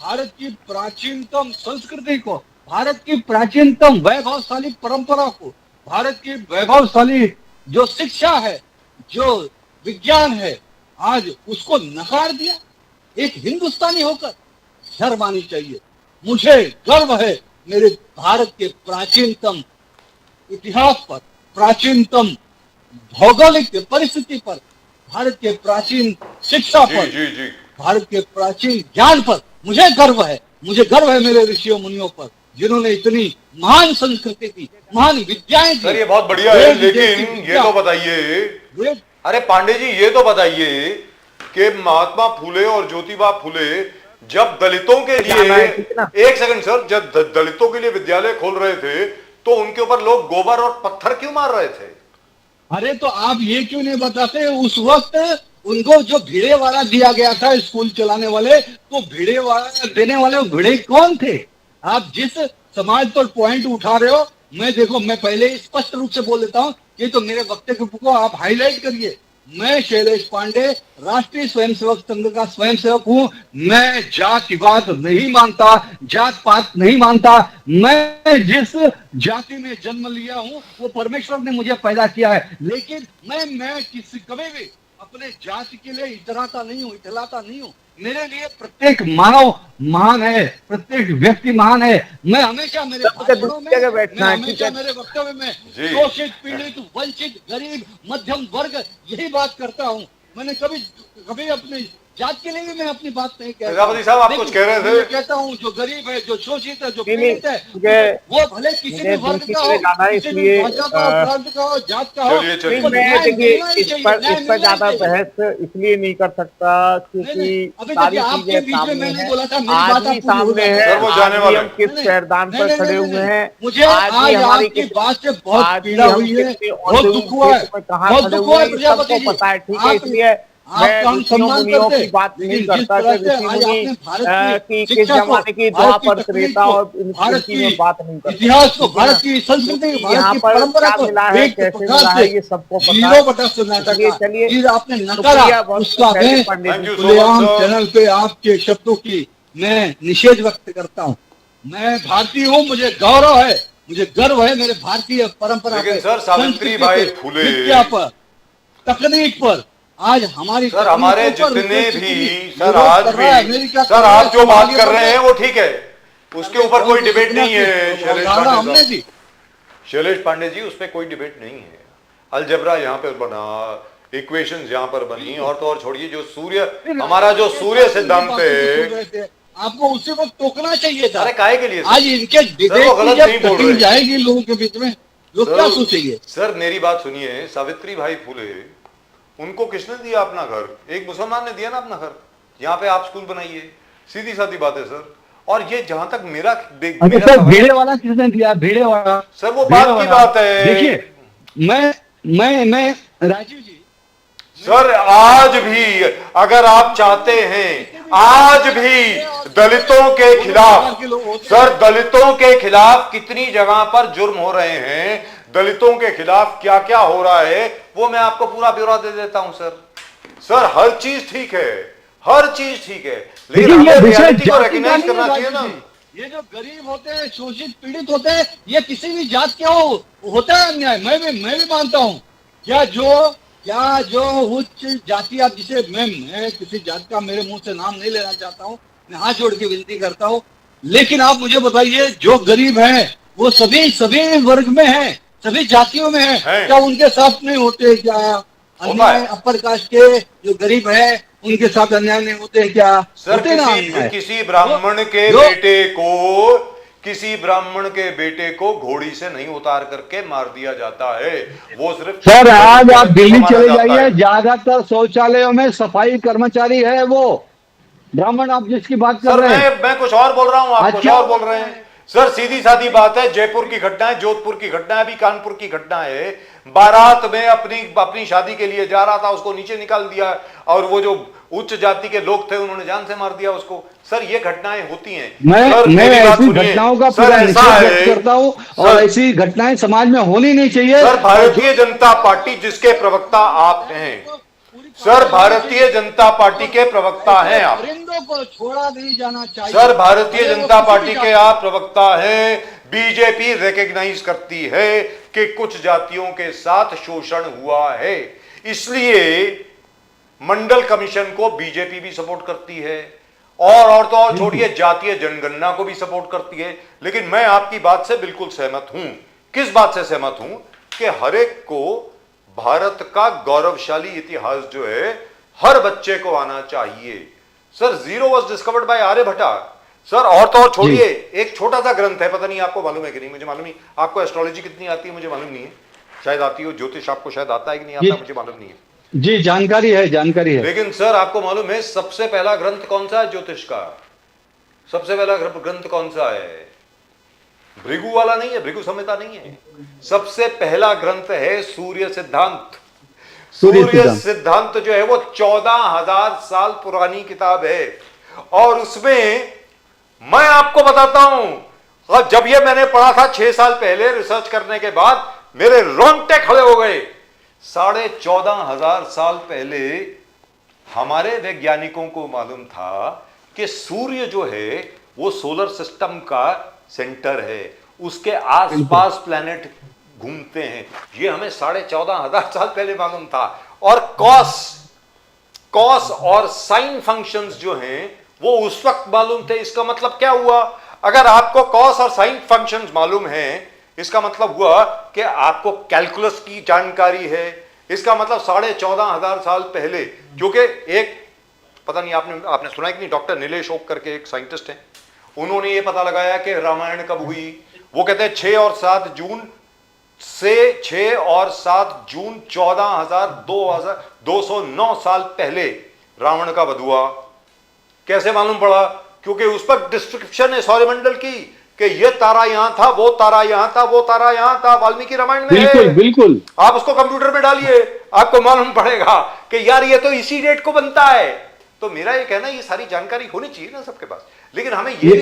भारत की प्राचीनतम संस्कृति को, भारत की प्राचीनतम वैभवशाली परंपरा को, भारत की वैभवशाली जो शिक्षा है, जो विज्ञान है, आज उसको नकार दिया। एक हिंदुस्तानी होकर शर्म आनी चाहिए। मुझे गर्व है मेरे भारत के प्राचीनतम इतिहास पर, प्राचीनतम भौगोलिक परिस्थिति पर, भारत के प्राचीन शिक्षा जी पर, जी जी भारत के प्राचीन ज्ञान पर मुझे गर्व है। मुझे गर्व है मेरे ऋषियों मुनियों पर, जिन्होंने इतनी महान संस्कृति की, महान विद्याएं दी। सर ये बहुत बढ़िया है, वेद जैसी लेकिन ये विद्या, तो बताइए, वेद अरे पांडे जी ये तो बताइए कि महात्मा फुले और ज्योतिबा फुले जब दलितों के लिए, एक सेकंड सर, जब दलितों के लिए विद्यालय खोल रहे थे तो उनके ऊपर लोग गोबर और पत्थर क्यों मार रहे थे? अरे तो आप ये क्यों नहीं बताते, उस वक्त उनको जो भिड़े वाला दिया गया था स्कूल चलाने वाले, तो भिड़े वाला देने वाले भिड़े कौन थे? आप जिस समाज पर पॉइंट उठा रहे हो, मैं देखो, मैं पहले ही स्पष्ट रूप से बोल देता हूं, ये तो मेरे वक्तव्य को आप हाईलाइट करिए। मैं शैलेश पांडे राष्ट्रीय स्वयंसेवक संघ का स्वयंसेवक हूं। मैं जातिवाद नहीं मानता, जात पात नहीं मानता। मैं जिस जाति में जन्म लिया हूं वो परमेश्वर ने मुझे पैदा किया है, लेकिन मैं किसी कभी भी अपने जाति के लिए इतराता नहीं हूं, इतलाता नहीं हूं। मेरे लिए प्रत्येक मानव महान है, प्रत्येक व्यक्ति महान है। मैं हमेशा मेरे भाषणों में, मैं हमेशा मेरे वक्तव्य में जी। शोषित, पीड़ित, वंचित, गरीब, मध्यम वर्ग यही बात करता हूं। मैंने कभी अपने जात के लिए भी मैं अपनी बात नहीं कहता। प्रजापति साहब आप कुछ कह रहे थे? मैं कहता हूं जो गरीब है, जो शोषित है, जो पीड़ित है, वो भले किसी भी वर्ग का हो, किसी भी भाषा का हो, प्रांत का हो, जात का हो, चलिए, चलिए। उसको मैं न्याय देखिए मिलना ही इस चाहिए, पर न्याय मिलना ही ज्यादा चाहिए। बहस इसलिए नहीं कर सकता नहीं, क्योंकि अभी सारी देखिए, आपके चीजें बीच में सामने मैंने हैं। बोला था, मेरी आज बात भी आप पूरी हो सामने जाए। है, सर, वो जाने आज भी वाले हम किस नहीं, पैरदान नहीं, पर नहीं, खड़े नहीं, हुए हैं। मुझे आज भी आज हमारी आपकी बात से बहुत आज भी पीड़ा हम हुई है, कितने बहुत औद्योगिक दुख हुआ है, क्षेत्र में कहाँ बहुत खड़े दुख हुए हुआ है हैं, प्रजापति सबको जी। पता है। ठीक है, आप- इसलिए मैं आपका हम ऋषियों सम्मान मुनियों करते की हैं, बात नहीं लेकिन जिस करता तरह कि से ऋषि आज मुनि आपने भारत की की किस शिक्षा को, जमाने की भारत की द्वापर तकनीक त्रेता को, और भारत इनकी में बात नहीं की करता। इतिहास को, ठीक है ना? भारत की संस्कृति, भारत यहाँ की पर परंपरा क्या को मिला है, एक कैसे प्रकार मिला से है, ये सबको पता जीरो है। बटा सन्नाटा इसलिए का चलिए, फिर आपने नकारा, शुक्रिया बहुत उसका शैलेश मैं पांडे Thank जी। you so खुलेआम much, sir. चैनल पे आपके शब्दों की मैं निषेध व्यक्त करता हूँ। मैं भारतीय हूँ, मुझे गौरव है, मुझे गर्व है मेरे भारतीय परंपरा लेकिन पे, सर, सावित्री संस्कृति बाई पे, फुले, विद्या पर, तकनीक पर। आज हमारी सर हमारे तकनीकों पर जितने रूस भी, कितनी सर विरोध आज कर रहा है, भी, अमेरिका सर कर रहा है, आप जो बात आगे कर बढ़ रहे रहा हैं है। वो ठीक है, उसके ऊपर कोई डिबेट नहीं है शैलेश उदाहरण पांडे हमने साहब। दी। शैलेश पांडे जी उस पर कोई डिबेट नहीं है। अलजेब्रा यहाँ पर बना, इक्वेशंस यहाँ पर बनी, और तो और छोड़िए, जो सूर्य, हमारा जो सूर्य सिद्धांत है, आपको उसी वक्त टोकना चाहिए था। अरे काहे के लिए आज इनके डिबेट वो की गलत जब नहीं बोल कटिंग रहे। जाएगी लोगों के बीच में, लोग क्या सोचेंगे? सर मेरी बात सुनिए, सावित्री भाई फुले, उनको किसने दिया अपना घर? एक मुसलमान ने दिया ना अपना घर, यहाँ पे आप स्कूल बनाइए, सीधी सादी बात है सर। और ये जहां तक मेरा अच्छा सर, भेड़े वाला किसने दिया? भेड़े वाला सर वो बात की बात है। देखिए, मैं राजीव जी, सर आज भी अगर आप चाहते हैं, आज भी दलितों के खिलाफ, सर दलितों के खिलाफ कितनी जगह पर जुर्म हो रहे हैं, दलितों के खिलाफ क्या क्या हो रहा है, वो मैं आपको पूरा ब्यौरा दे देता हूं सर। सर हर चीज ठीक है, हर चीज ठीक है, लेकिन हमें रियलिटी को रिकॉग्नाइज करना चाहिए ना। ये जो गरीब होते हैं, शोषित पीड़ित होते हैं, ये किसी भी जात के हो, होता है अन्याय। मैं भी मानता हूँ। क्या जो उच्च जाति, आप जिसे मैं किसी जात का मेरे मुंह से नाम नहीं लेना चाहता हूँ, मैं हाथ जोड़ के विनती करता हूँ, लेकिन आप मुझे बताइए, जो गरीब हैं वो सभी वर्ग में हैं, सभी जातियों में हैं। क्या उनके साथ नहीं होते क्या अन्याय? अपर कास्ट के जो गरीब है उनके साथ अन्याय नहीं होते क्या? सर किसी ब्राह्मण के बेटे को, किसी ब्राह्मण के बेटे को घोड़ी से नहीं उतार करके मार दिया जाता है। वो सिर्फ सर, आज आप दिल्ली चले जाइए, ज्यादातर शौचालयों में सफाई कर्मचारी है वो ब्राह्मण। आप जिसकी बात कर रहे हैं, मैं कुछ और बोल रहा हूँ, आप कुछ और बोल रहे हैं। सर सीधी सादी बात है, जयपुर की घटना है, जोधपुर की घटना है, अभी कानपुर की घटना है। बारात में अपनी शादी के लिए जा रहा था, उसको नीचे निकाल दिया, और वो जो उच्च जाति के लोग थे उन्होंने जान से मार दिया उसको। सर ये घटनाएं होती हैं। मैं ऐसी घटनाओं का पूरा निषेध व्यक्त करता हूँ, और ऐसी घटनाएं समाज में होनी नहीं चाहिए। सर भारतीय जनता पार्टी जिसके प्रवक्ता आप हैं, सर भारतीय जनता पार्टी के प्रवक्ता हैं आप। परिंदों को छोड़ा नहीं जाना चाहिए। सर भारतीय जनता पार्टी के आप प्रवक्ता हैं। बीजेपी रिकॉग्नाइज करती है कि कुछ जातियों के साथ शोषण हुआ है, इसलिए मंडल कमीशन को बीजेपी भी सपोर्ट करती है और तो और छोड़िए जातीय जनगणना को भी सपोर्ट करती है। लेकिन मैं आपकी बात से बिल्कुल सहमत हूं। किस बात से सहमत हूं कि हर एक को भारत का गौरवशाली इतिहास जो है हर बच्चे को आना चाहिए। Sir zero was discovered by Aryabhatta. Sir और तो और छोड़िए, एक छोटा सा ग्रंथ है, पता नहीं आपको मालूम है कि नहीं, मुझे मालूम नहीं। आपको एस्ट्रोलॉजी कितनी आती है मुझे मालूम नहीं है, शायद आती हो। ज्योतिष आपको शायद आता है कि नहीं आता, मुझे मालूम नहीं है। जी जानकारी है, जानकारी है। लेकिन सर आपको मालूम है सबसे पहला ग्रंथ कौन सा है ज्योतिष का? सबसे पहला ग्रंथ कौन सा है? भृगु वाला नहीं है, भृगु संहिता नहीं है। सबसे पहला ग्रंथ है सूर्य सिद्धांत। सूर्य सिद्धांत जो है वो 14,000 साल पुरानी किताब है और उसमें मैं आपको बताता हूं, और जब ये मैंने पढ़ा था 6 साल पहले रिसर्च करने के बाद मेरे रोंगटे खड़े हो गए। 14,500 साल पहले हमारे वैज्ञानिकों को मालूम था कि सूर्य जो है वो सोलर सिस्टम का सेंटर है, उसके आसपास प्लैनेट घूमते हैं। ये हमें 14,500 साल पहले मालूम था। और कॉस और साइन फंक्शंस जो हैं वो उस वक्त मालूम थे। इसका मतलब क्या हुआ? अगर आपको कॉस और साइन फंक्शंस मालूम हैं, इसका मतलब हुआ कि आपको कैलकुलस की जानकारी है। इसका मतलब 14,500 साल पहले, क्योंकि एक पता नहीं आपने सुना है कि नहीं, डॉक्टर नीलेश ओक करके एक साइंटिस्ट हैं, उन्होंने ये पता लगाया कि रामायण कब हुई। वो कहते हैं 6 और 7 जून से 6 और 7 जून 14,209 साल पहले रावण का वध हुआ। कैसे मालूम पड़ा? क्योंकि उस पर डिस्क्रिप्शन है सौरमंडल की कि ये तारा यहां था, वो तारा यहां था, वो तारा यहां था। वाल्मीकि रामायण में बिल्कुल है। बिल्कुल। आप उसको कंप्यूटर में डालिए, आपको मालूम पड़ेगा कि यार ये तो इसी डेट को बनता है। तो मेरा ये कहना है ये सारी जानकारी होनी चाहिए ना सबके पास, लेकिन हमें ये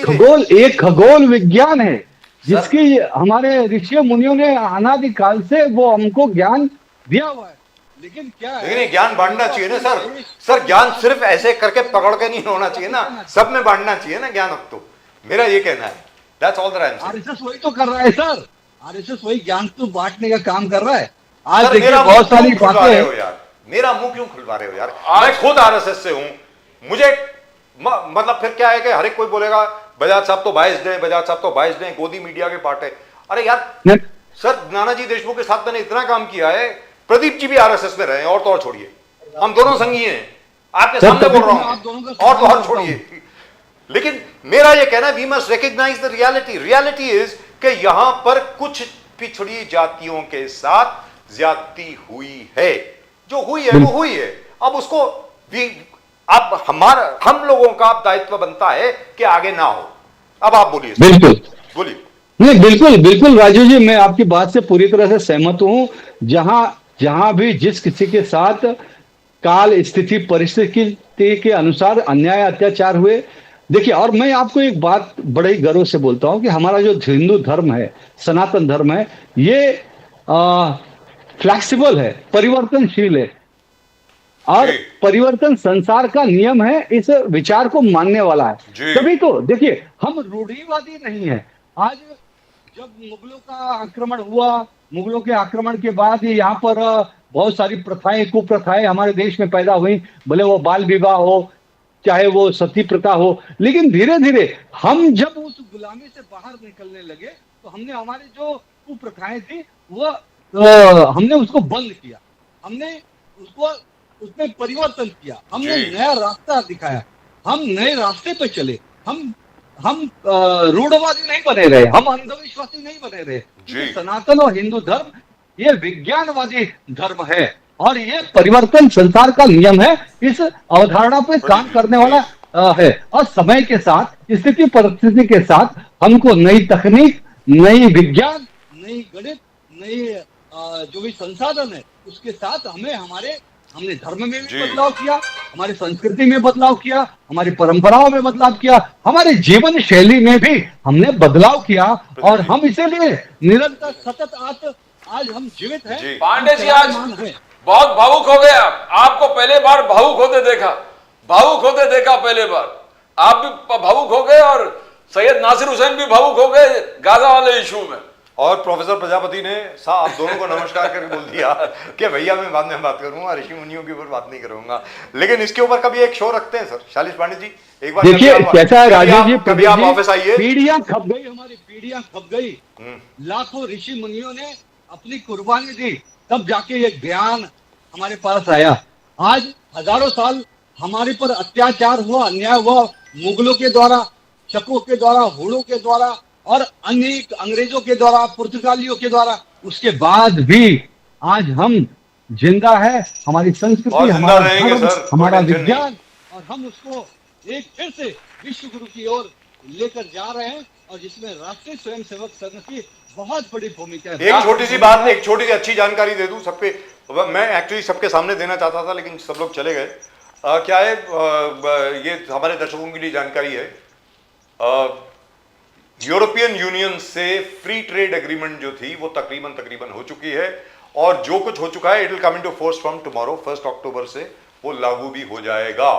खगोल विज्ञान है जिसकी हमारे ऋषि मुनियों ने अनादिकाल से वो हमको ज्ञान दिया हुआ है। लेकिन क्या है, लेकिन ज्ञान बांटना चाहिए ना सर। सर ज्ञान सिर्फ ऐसे करके पकड़ के नहीं होना चाहिए ना, सब में बांटना चाहिए ना ज्ञान। अब तो मेरा ये कहना है, that's all that I am saying. RSS वही तो कर रहा है सर, आरएसएस वही ज्ञान तो बांटने का काम कर रहा है। आज सर, देखिए बहुत सारी बातें हो यार, मेरा मुंह क्यों खुलवा रहे हो यार? मैं खुद आरएसएस से हूं। मुझे मतलब फिर क्या है कि हर एक कोई बोलेगा बजाज साहब तो बायस्ड है, बजाज साहब तो बायस्ड है, गोदी मीडिया के पार्ट है। अरे यार सर, नानाजी देशमुख के साथ मैंने इतना काम किया है, प्रदीप जी भी आरएसएस में रहे, और तो और छोड़िए, हम दोनों संगी हैं, आपके सामने बोल रहा हूं, और तो और छोड़िए। लेकिन मेरा ये कहना है we must recognise the reality. Reality is कि यहां पर कुछ पिछड़ी जातियों के साथ ज्यादती हुई है। जो हुई है वो हुई है। अब उसको अब हम लोगों का दायित्व बनता है कि आगे ना हो। अब आप बोलिए। बिल्कुल बोलिए। नहीं, बिल्कुल बिल्कुल राजू जी, मैं आपकी बात से पूरी तरह से सहमत हूं। जहां भी जिस किसी के साथ काल स्थिति परिस्थिति के अनुसार अन्याय अत्याचार हुए, देखिए, और मैं आपको एक बात बड़े ही गर्व से बोलता हूं कि हमारा जो हिंदू धर्म है, सनातन धर्म है, ये फ्लेक्सिबल है, परिवर्तनशील है, और परिवर्तन संसार का नियम है। इस विचार को मानने वाला है। तभी तो देखिए, हम रूढ़िवादी नहीं है। आज जब मुगलों का आक्रमण हुआ, मुगलों के आक्रमण के बाद यहाँ पर बहुत सारी प्रथाएं, कुप्रथाएं हमारे देश में पैदा हुई, भले वो बाल विवाह हो, चाहे वो सती प्रथा हो। लेकिन धीरे धीरे हम जब उस गुलामी से बाहर निकलने लगे तो हमने हमारी जो कुप्रथाएं थी वो हमने उसको बंद किया, हमने उसको उसमें परिवर्तन किया, हमने नया रास्ता दिखाया, हम नए रास्ते पे चले। हम रूढ़वादी नहीं बने रहे, हम अंधविश्वासी नहीं बने रहे। सनातन और हिंदू धर्म ये विज्ञानवादी धर्म है और ये परिवर्तन संसार का नियम है। इस अवधारणा पे काम करने वाला है। और समय के साथ, स्थिति परिस्थिति के साथ हमको नई तकनीक, नई विज्ञान, नई गणित, नई जो भी संसाधन है उसके साथ हमने धर्म में भी बदलाव किया, हमारी संस्कृति में बदलाव किया, हमारी परंपराओं में बदलाव किया, हमारे जीवन शैली में भी हमने बदलाव किया। और हम इसीलिए निरंतर सतत आज हम जीवित हैं। पांडे जी, आज बहुत भावुक हो गए आपको पहले बार भावुक होते देखा पहले बार। आप भी भावुक हो गए और सैयद नासिर हुसैन भी भावुक हो गए गाजा वाले इशू में। और प्रोफेसर प्रजापति ने आप दोनों को नमस्कार करके बोल दिया कि भैया मैं बाद में बात करूंगा, ऋषि मुनियों के ऊपर बात नहीं करूंगा। लेकिन इसके ऊपर कभी एक शो रखते हैं सर शालिश पांडे जी, एक बार देखिए कैसा है राजीव जी, कभी आप ऑफिस आइए। पीढ़ियां खप गई, हमारी पीढ़ियां खप गई, लाखों ऋषि मुनियों ने अपनी कुर्बानी दी, तब जाके ये ज्ञान हमारे पास आया। आज हजारों साल हमारे पर अत्याचार हुआ, अन्याय हुआ, मुगलों के द्वारा, शकों के द्वारा, हुड़ों के द्वारा और अनेक अंग्रेजों के द्वारा, पुर्तगालियों के द्वारा। उसके बाद भी आज हम जिंदा है, हमारी संस्कृति, हमारा धर्म, हमारा विज्ञान, और हम उसको एक फिर से विश्व गुरु की ओर लेकर जा रहे हैं, और जिसमें राष्ट्रीय स्वयंसेवक संघ की बहुत बड़ी भूमिका है। एक छोटी सी बात, एक छोटी सी अच्छी जानकारी दे दूं सबके, मैं एक्चुअली सबके सामने देना चाहता था लेकिन सब लोग चले गए। क्या है, ये हमारे दर्शकों के लिए जानकारी है, यूरोपियन यूनियन से फ्री ट्रेड एग्रीमेंट जो थी वो तकरीबन हो चुकी है, और जो कुछ हो चुका है it will come into force from tomorrow 1 अक्टूबर से वो लागू भी हो जाएगा।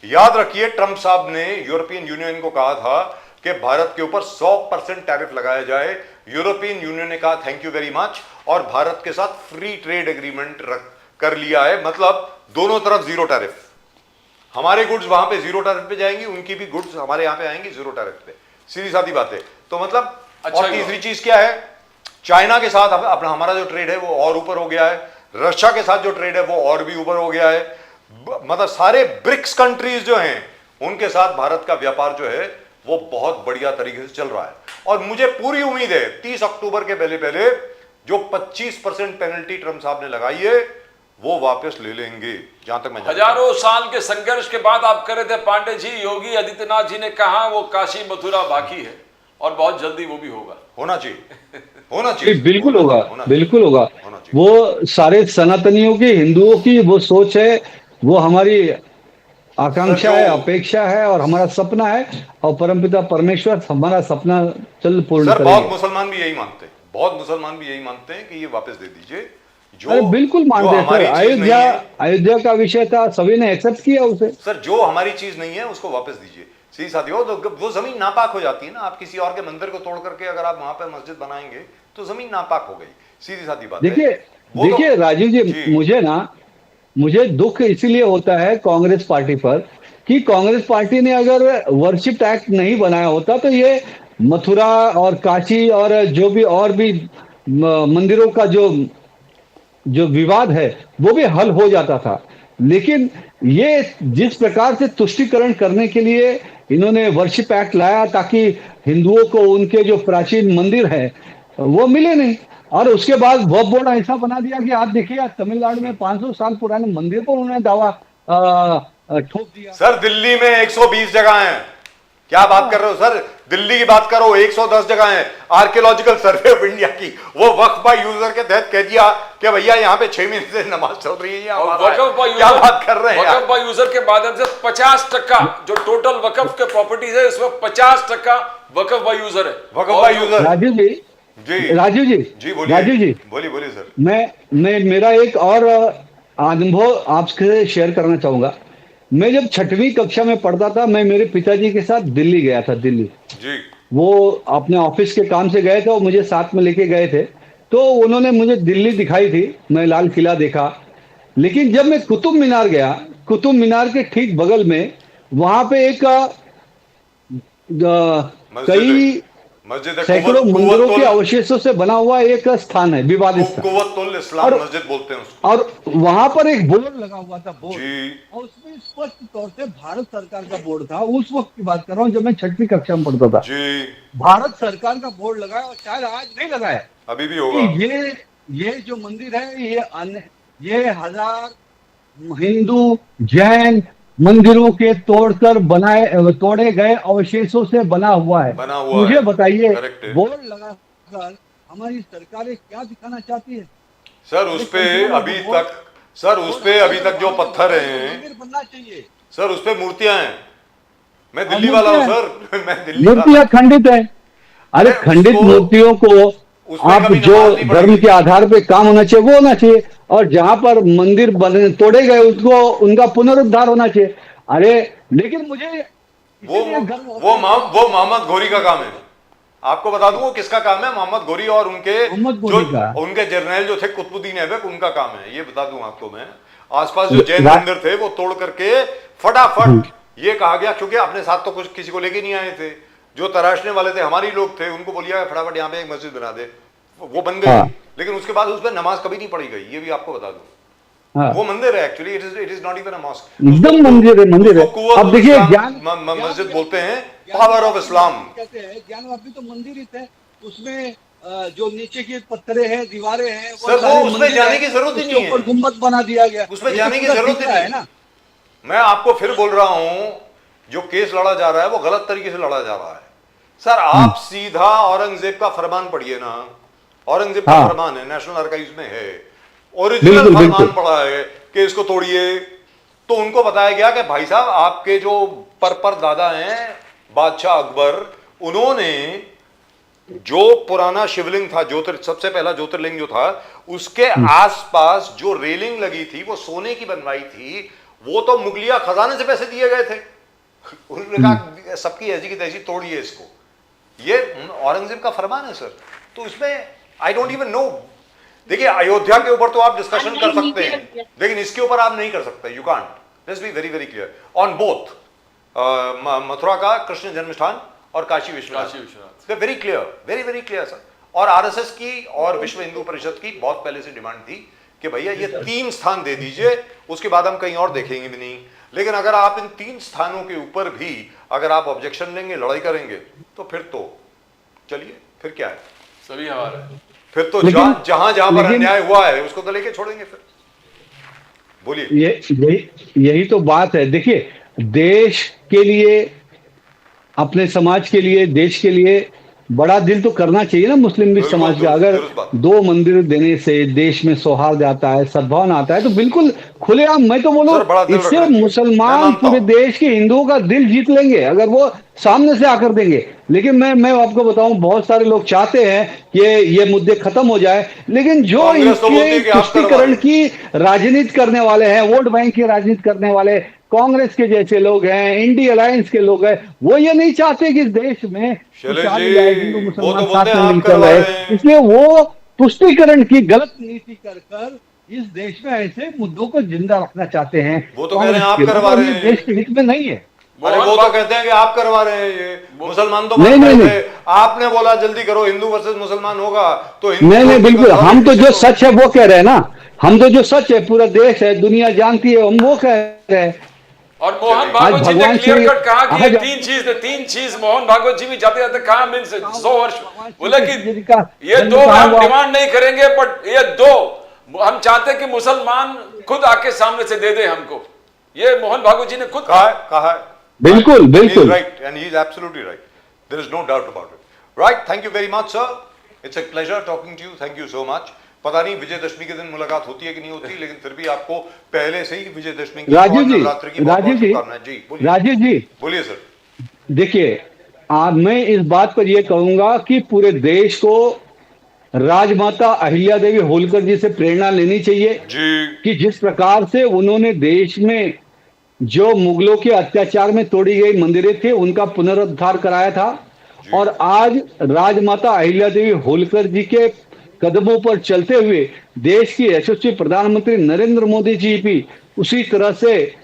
याद रखिए, ट्रंप साहब ने यूरोपियन यूनियन को कहा था कि भारत के ऊपर 100% टैरिफ लगाया जाए। यूरोपियन यूनियन ने कहा थैंक यू वेरी मच, और भारत के साथ फ्री ट्रेड एग्रीमेंट कर लिया है। मतलब दोनों तरफ जीरो टैरिफ, हमारे गुड्स वहां पे जीरो टैरिफ पे जाएंगी, उनकी भी गुड्स हमारे यहां पे आएंगी जीरो टैरिफ पे, सीधी सादी बात है। तो मतलब अच्छा, और तीसरी चीज क्या है, चाइना के साथ अपना हमारा जो ट्रेड है वो और ऊपर हो गया है, रशिया के साथ जो ट्रेड है वो और भी ऊपर हो गया है। मतलब सारे ब्रिक्स कंट्रीज जो हैं उनके साथ भारत का व्यापार जो है वो बहुत बढ़िया तरीके से चल रहा है, और मुझे पूरी उम्मीद है 30 अक्टूबर के पहले जो 25% पेनल्टी ट्रंप साहब ने लगाई है वो वापस ले लेंगे, जहां तक मैं हजारों साल के संघर्ष के बाद आप कर रहे थे पांडे जी, योगी आदित्यनाथ जी ने कहा वो काशी मथुरा बाकी है और बहुत जल्दी वो भी होगा। होना चाहिए बिल्कुल होगा, बिल्कुल होगा। वो सारे सनातनियों की, हिंदुओं की वो सोच है, वो हमारी आकांक्षा है, अपेक्षा है, और हमारा सपना है, और परमपिता परमेश्वर हमारा सपना जल्द पूर्ण करेंगे। बहुत मुसलमान भी यही मानते हैं, बहुत मुसलमान भी यही मानते हैं कि ये वापस दे दीजिए। अरे बिल्कुल मानते हैं सर, अयोध्या का विषय था, सभी ने एक्सेप्ट किया उसे। सर जो हमारी चीज नहीं है उसको वापस दीजिए, सीधी सादी हो। तो वो जमीन नापाक हो जाती है ना, आप किसी और के मंदिर को तोड़ करके अगर आप वहां पे मस्जिद बनाएंगे तो जमीन नापाक हो गई, सीधी सादी बात। देखिए राजीव जी, मुझे दुख इसीलिए होता है कांग्रेस पार्टी पर कि कांग्रेस पार्टी ने अगर वर्शिप एक्ट नहीं बनाया होता तो ये मथुरा और काशी और जो भी और भी मंदिरों का जो विवाद है वो भी हल हो जाता था। लेकिन ये जिस प्रकार से तुष्टीकरण करने के लिए इन्होंने वर्शिप एक्ट लाया ताकि हिंदुओं को उनके जो प्राचीन मंदिर है वो मिले नहीं, और उसके बाद वक्फ बोर्ड ऐसा बना दिया कि आप देखिए आज तमिलनाडु में 500 साल पुराने मंदिर पर उन्होंने दावा ठोक दिया। सर दिल्ली में 120 जगह हैं, क्या बात कर रहे हो सर, दिल्ली की बात करो, 110 जगह हैं। आर्कियोलॉजिकल सर्वे ऑफ इंडिया की वो वक्फ बाय यूजर के तहत कह दिया कि भैया यहाँ पे 6 महीने से नमाज चल रही है, क्या बात कर रहे हैं। वक्फ बाय यूजर के माध्यम से 50% जो टोटल वक्फ के प्रॉपर्टीज है उसमें 50% वक्फ बाय यूजर है। वक्फ बाय यूजर। राजीव जी बोलिए सर। मैं मेरा एक और अनुभव आपसे शेयर करना चाहूंगा। मैं जब 6वीं कक्षा में पढ़ता था, मैं मेरे पिताजी के साथ दिल्ली गया था। दिल्ली जी, वो अपने ऑफिस के काम से गए थे और मुझे साथ में लेके गए थे, तो उन्होंने मुझे दिल्ली दिखाई थी, मैं लाल किला देखा। लेकिन जब मैं कुतुब मीनार गया, कुतुब मीनार के ठीक बगल में वहां पे एक कई सैकड़ों मंदिरों के अवशेषों से बना हुआ एक स्थान है, विवादित कुव्वतुल इस्लाम मस्जिद बोलते हैं उसको। और वहां पर एक बोर्ड लगा हुआ था, बोर्ड, जी, और उसमें स्पष्ट तौर से भारत सरकार का बोर्ड था। उस वक्त की बात कर रहा हूँ जब मैं 6वीं कक्षा में पढ़ता था जी। भारत सरकार का बोर्ड लगाया, और शायद आज नहीं लगाया, अभी भी होगा। ये जो मंदिर है ये हजार हिंदू जैन मंदिरों के तोड़े गए अवशेषों से बना हुआ है। मुझे बताइए बोर्ड लगाकर हमारी सरकारें क्या दिखाना चाहती है? सर उस पे अभी तक जो पत्थर हैं, बनना चाहिए सर उस पे मूर्तियां हैं। मैं दिल्ली वाला हूँ सर, मैं दिल्ली मूर्तियां खंडित है। अरे खंडित मूर्तियों को उसमें आप कभी जो नमाज नहीं धर्म पढ़ेगी। के आधार पे काम होना चाहिए वो होना चाहिए, और जहां पर मंदिर बने तोड़े गए उसको उनका पुनरुद्धार होना चाहिए। अरे लेकिन मुझे वो इसीलिए गर्व होता वो है मा- वो मोहम्मद घोरी का काम है। आपको बता दूं वो किसका काम है, मोहम्मद घोरी और उनके मोहम्मद जो घोरी का। उनके जर्नैल जो थे कुतुबुद्दीन ऐबक, उनका काम है, ये बता दूं आपको मैं। आसपास जो जैन रा- मंदिर थे वो तोड़ करके फटाफट ये कहा गया, क्योंकि अपने साथ तो कुछ किसी को लेके नहीं आए थे, जो तराशने वाले थे हमारे ही लोग थे, उनको बोलिया फटाफट यहाँ पे एक मस्जिद बना दे, वो बन गई। हाँ। लेकिन उसके बाद उस पर नमाज कभी नहीं पढ़ी गई, ये भी आपको बता दूं। हाँ, वो मंदिर है actually, it is not even a mosque. एकदम मंदिर है, मंदिर है। अब देखिए ज्ञान मस्जिद बोलते हैं, पावर ऑफ इस्लाम। कहते हैं ज्ञानवापी तो मंदिर ही थे, उसमें जो नीचे की पत्थरे हैं, दीवारें हैं, सर, वो सारे उसमें मंदिर जाने हैं, की जरूरत ही उसके नहीं है। ऊपर गुम्बद बना दिया गया, उसमें ये जाने तो की पूरा जरूरत दिख ही रहा नहीं है ना। मैं आपको फिर बोल रहा हूं, जो केस लड़ा जा रहा है वो गलत तरीके से लड़ा जा रहा है। सर आप सीधा औरंगजेब का फरमान पढ़िए ना, औरंगजेब का हाँ। फरमान है, नेशनल आर्काइव्स में है, ओरिजिनल बिल्कुल, फरमान बिल्कुल। पड़ा है कि इसको तोड़िए। तो उनको बताया गया कि भाई साहब आपके जो पर दादा हैं बादशाह अकबर, उन्होंने जो पुराना शिवलिंग था, सबसे पहला ज्योतिर्लिंग जो था, उसके आसपास जो रेलिंग लगी थी वो सोने की बनवाई थी, वो तो मुगलिया खजाने से पैसे दिए गए थे। उन्होंने कहा सबकी ऐसी की तैसी तोड़िए इसको। ये औरंगजेब का फरमान है सर। तो इसमें आई डोंट इवन नो। देखिए अयोध्या के ऊपर तो आप डिस्कशन कर सकते हैं, लेकिन इसके ऊपर आप नहीं कर सकते। You can't. Let's be very very clear on both. Mathura का कृष्ण जन्मस्थान और Kashi Vishwanath, very clear, very very clear sir. और आरएसएस की और विश्व हिंदू परिषद की बहुत पहले से डिमांड थी कि भैया ये 3 स्थान दे दीजिए, उसके बाद हम कहीं और देखेंगे भी नहीं। लेकिन अगर आप इन 3 स्थानों के ऊपर भी अगर आप ऑब्जेक्शन लेंगे, लड़ाई करेंगे, तो फिर तो चलिए, फिर क्या है, सभी हमारा है। फिर तो लेकिन- जहां जहां पर लेकिन- अन्याय हुआ है उसको तो लेके छोड़ेंगे फिर। बोलिए। यही तो बात है। देखिए देश के लिए, अपने समाज के लिए, देश के लिए बड़ा दिल तो करना चाहिए ना मुस्लिम भी बिल्कुल, समाज का। दुरुस्त, अगर दुरुस्त बात। 2 मंदिर देने से देश में सौहार्द आता है, सद्भावना आता है, तो बिल्कुल खुलेआम, मैं तो बोलूं सर, बड़ा दिल इससे रखना चाहिए। मैं मुसलमान मानता पूरे हूं। देश के हिंदुओं का दिल जीत लेंगे अगर वो सामने से आकर देंगे। लेकिन मैं आपको बताऊं, बहुत सारे लोग चाहते हैं कि ये मुद्दे खत्म हो जाए, लेकिन जो कांग्रेस तो बोलती है इनके कि आप करवा तुष्टीकरण दें। की राजनीति करने वाले हैं, वोट बैंक की राजनीति करने वाले कांग्रेस के जैसे लोग हैं, इंडी अलायंस के लोग हैं, वो ये नहीं चाहते कि इस देश में शैलेश खुशहाली आए, जी, हिंदू वो मुसलमान तो साथ बोलते हैं में आप मिलकर करवा रहे। रहे हैं। इसलिए वो तुष्टीकरण की गलत नीति कर इस देश में ऐसे मुद्दों को जिंदा रखना चाहते हैं। वो तो कह रहे हैं आप कांग्रेस के करवा लोग, और रहे ये हैं। देश के हित में नहीं है। अरे वो तो कहते हैं कि आप करवा रहे हैं, ये मुसलमान तो नहीं, मान नहीं, रहे थे, आपने बोला जल्दी करो, हिंदू वर्सेस मुसलमान होगा तो हिंदू नहीं वोट बिल्कुल, करोगे, हम तो जो किसी को- सच है वो कह रहे हैं ना। हम तो जो सच है, पूरा देश है, दुनिया जानती है, हम वो कह रहे हैं। और मोहन चलिए। भागवत जी ने भगवान क्लियर श्री- कट कहा कि ये आज- 3 चीज मोहन भागवत जी भी जाते जाते कहा मीन्स 100 वर्ष बोले कि जी का ये जन्म 2 कहाँ हम हुआ? डिमांड नहीं करेंगे, बट ये 2 हम चाहते हैं कि मुसलमान खुद आके सामने से दे दे हमको। ये मोहन भागवत जी ने खुद कहा है। बिल्कुल, बिल्कुल। Right, and he is absolutely right, there is no doubt about it. Right, thank you very much sir, it's a pleasure talking to you, thank you so much. पता नहीं विजयदशमी के दिन मुलाकात होती है कि नहीं होती, लेकिन फिर भी आपको पहले से ही विजयदशमी की राजीव और जी, नवरात्रि की बहुत राजीव बहुत जी, शुभकामनाएं। जी बोलिए। राजीव जी, बोलिए सर। देखिए मैं इस बात पर यह कहूंगा कि पूरे देश को राजमाता अहिल्या देवी होलकर जी से प्रेरणा लेनी चाहिए जी कि जिस प्रकार से उन्होंने देश में जो मुगलों के अत्याचार में तोड़ी गई मंदिरें थे उनका पुनरुद्धार कराया था, और आज राजमाता अहिल्या देवी होलकर जी के कदमों पर चलते हुए देश की यशस्वी प्रधानमंत्री नरेंद्र मोदी जी भी उसी तरह से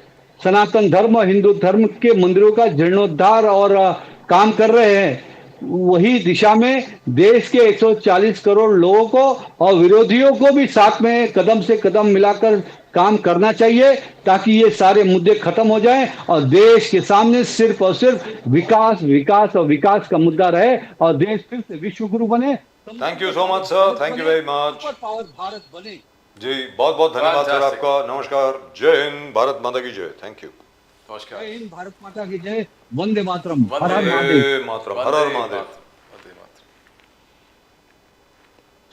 सनातन धर्म, हिंदू धर्म के मंदिरों का जीर्णोद्धार और काम कर रहे हैं। वही दिशा में देश के 140 करोड़ लोगों को और विरोधियों को भी साथ में कदम से कदम मिलाकर काम करना चाहिए, ताकि ये सारे मुद्दे खत्म हो जाएं और देश के सामने सिर्फ और सिर्फ विकास, विकास और विकास का मुद्दा रहे और देश फिर से विश्व गुरु बने। Thank you so much sir, thank you very much. Super power Bharat बने। जी बहुत बहुत धन्यवाद सर Fantastic. आपका। नमस्कार, जय हिंद, भारत माता की जय। Thank you. नमस्कार। जय हिंद, भारत माता की जय, वंदे मातरम, हर हर वंदे महादेव। वंदे मातरम, हर हर Mahadev.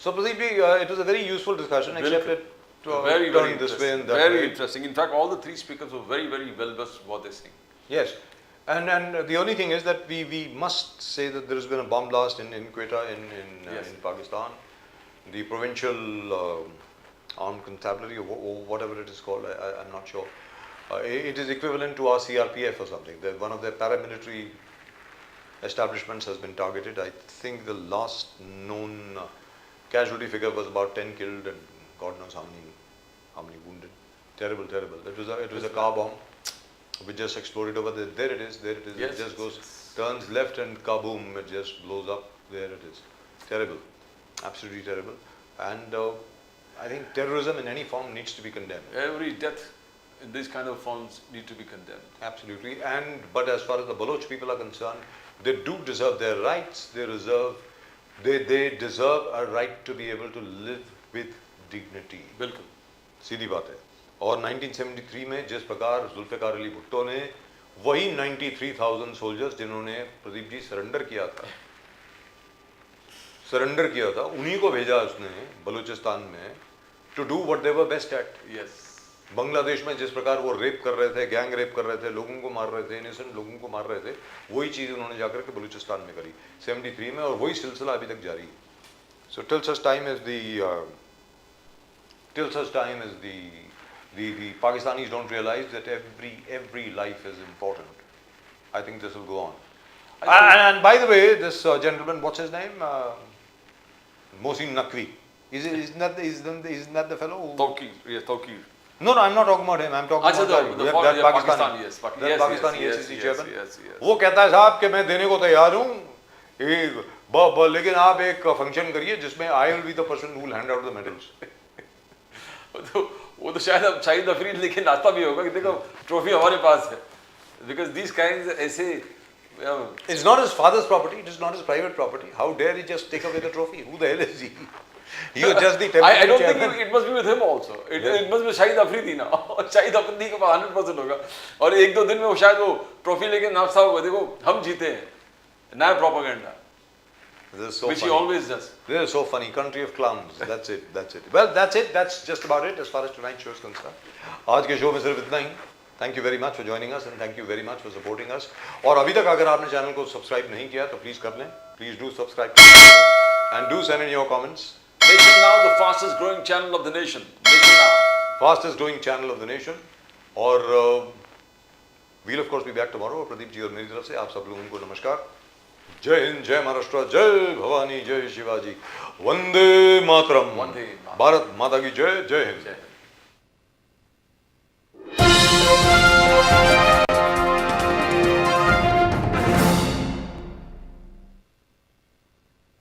So Pradeep ji, it was a very useful discussion, except it Very, very turned this way interesting. and that Very way. interesting. In fact, all the 3 speakers were very, very well versed what they're saying. Yes. And the only thing is that we must say that there has been a bomb blast in Quetta Yes. in Pakistan. The provincial armed constabulary or whatever it is called, I'm not sure. It is equivalent to our CRPF or something. One of their paramilitary establishments has been targeted. I think the last known casualty figure was about 10 killed and God knows how many wounded. Terrible, terrible. It was a car bomb which just exploded over there. There it is. Yes, it just goes, yes. turns left and kaboom, it just blows up. There it is. Terrible. Absolutely terrible. And I think terrorism in any form needs to be condemned. Every death in these kind of forms need to be condemned. Absolutely. But as far as the Baloch people are concerned, they do deserve their rights. They deserve a right to be able to live with dignity. बिल्कुल. सीधी बात है. और 1973 में जिस प्रकार जुल्फ़िकार अली भुट्टो ने वही 93,000 soldiers जिन्होंने प्रदीप जी सरेंडर किया था, उन्हीं को भेजा उसने बलूचिस्तान में to do what they were best at. Yes. Bangladesh में जिस प्रकार वो रेप कर रहे थे, गैंग रेप कर रहे थे, लोगों को मार रहे थे, इनोसेंट लोगों को मार रहे थे, वही चीज़ उन्होंने जाकर के बलूचिस्तान में करी 73 में, और वही सिलसिला अभी तक जारी है. So till such time is the Pakistanis don't realize that every life is important. I think this will go on. And by the way, this gentleman, what's his name? Mohsin Naqvi. Isn't that the fellow? Tawqir. Yes, Tawqir. No, I'm not talking about him. I'm talking अच्छा, about the that Pakistani, yes, that Pakistani ACC chairman. yes. वो कहता है साहब कि मैं देने को तैयार हूँ, लेकिन आप एक फंक्शन करिए जिसमें I will be the person who will hand out the medals. वो तो शायद अब शाहिद अफरीद लेके नाचता भी होगा कि देखो ट्रॉफी हमारे पास है. Because these kinds ऐसे It's not his father's property. It is not his private property. How dare he just take away the trophy? Who the hell is he? You are just the temporary I don't chairman. think it must be with him also. It must be Shahid Afridi ना. शाहिद अफरीदी के पास 100% होगा. और एक दो दिन में वो शायद वो ट्रॉफी लेके नाचता होगा. देखो हम जीते हैं. नया propaganda. This is so Which he funny. always does. This is so funny. Country of clowns. That's it. Well, that's it. That's just about it as far as tonight's show is concerned. आज के show में सिर्फ इतना ही. Thank you very much for joining us and thank you very much for supporting us. और अभी तक अगर आपने चैनल को सब्सक्राइब नहीं किया तो प्लीज कर लें. Please do subscribe to the channel and do send in your comments. Nation Now, the fastest growing channel of the nation. Nation Now. Fastest growing channel of the nation. और we'll of course be back tomorrow. और प्रदीप जी और मेरी तरफ से आप सब लोगों को नमस्कार. जय हिंद, जय महाराष्ट्र, जय भवानी, जय शिवाजी, वंदे मातरम. वंदे मातरम. भारत माता की जय. जय हिंद.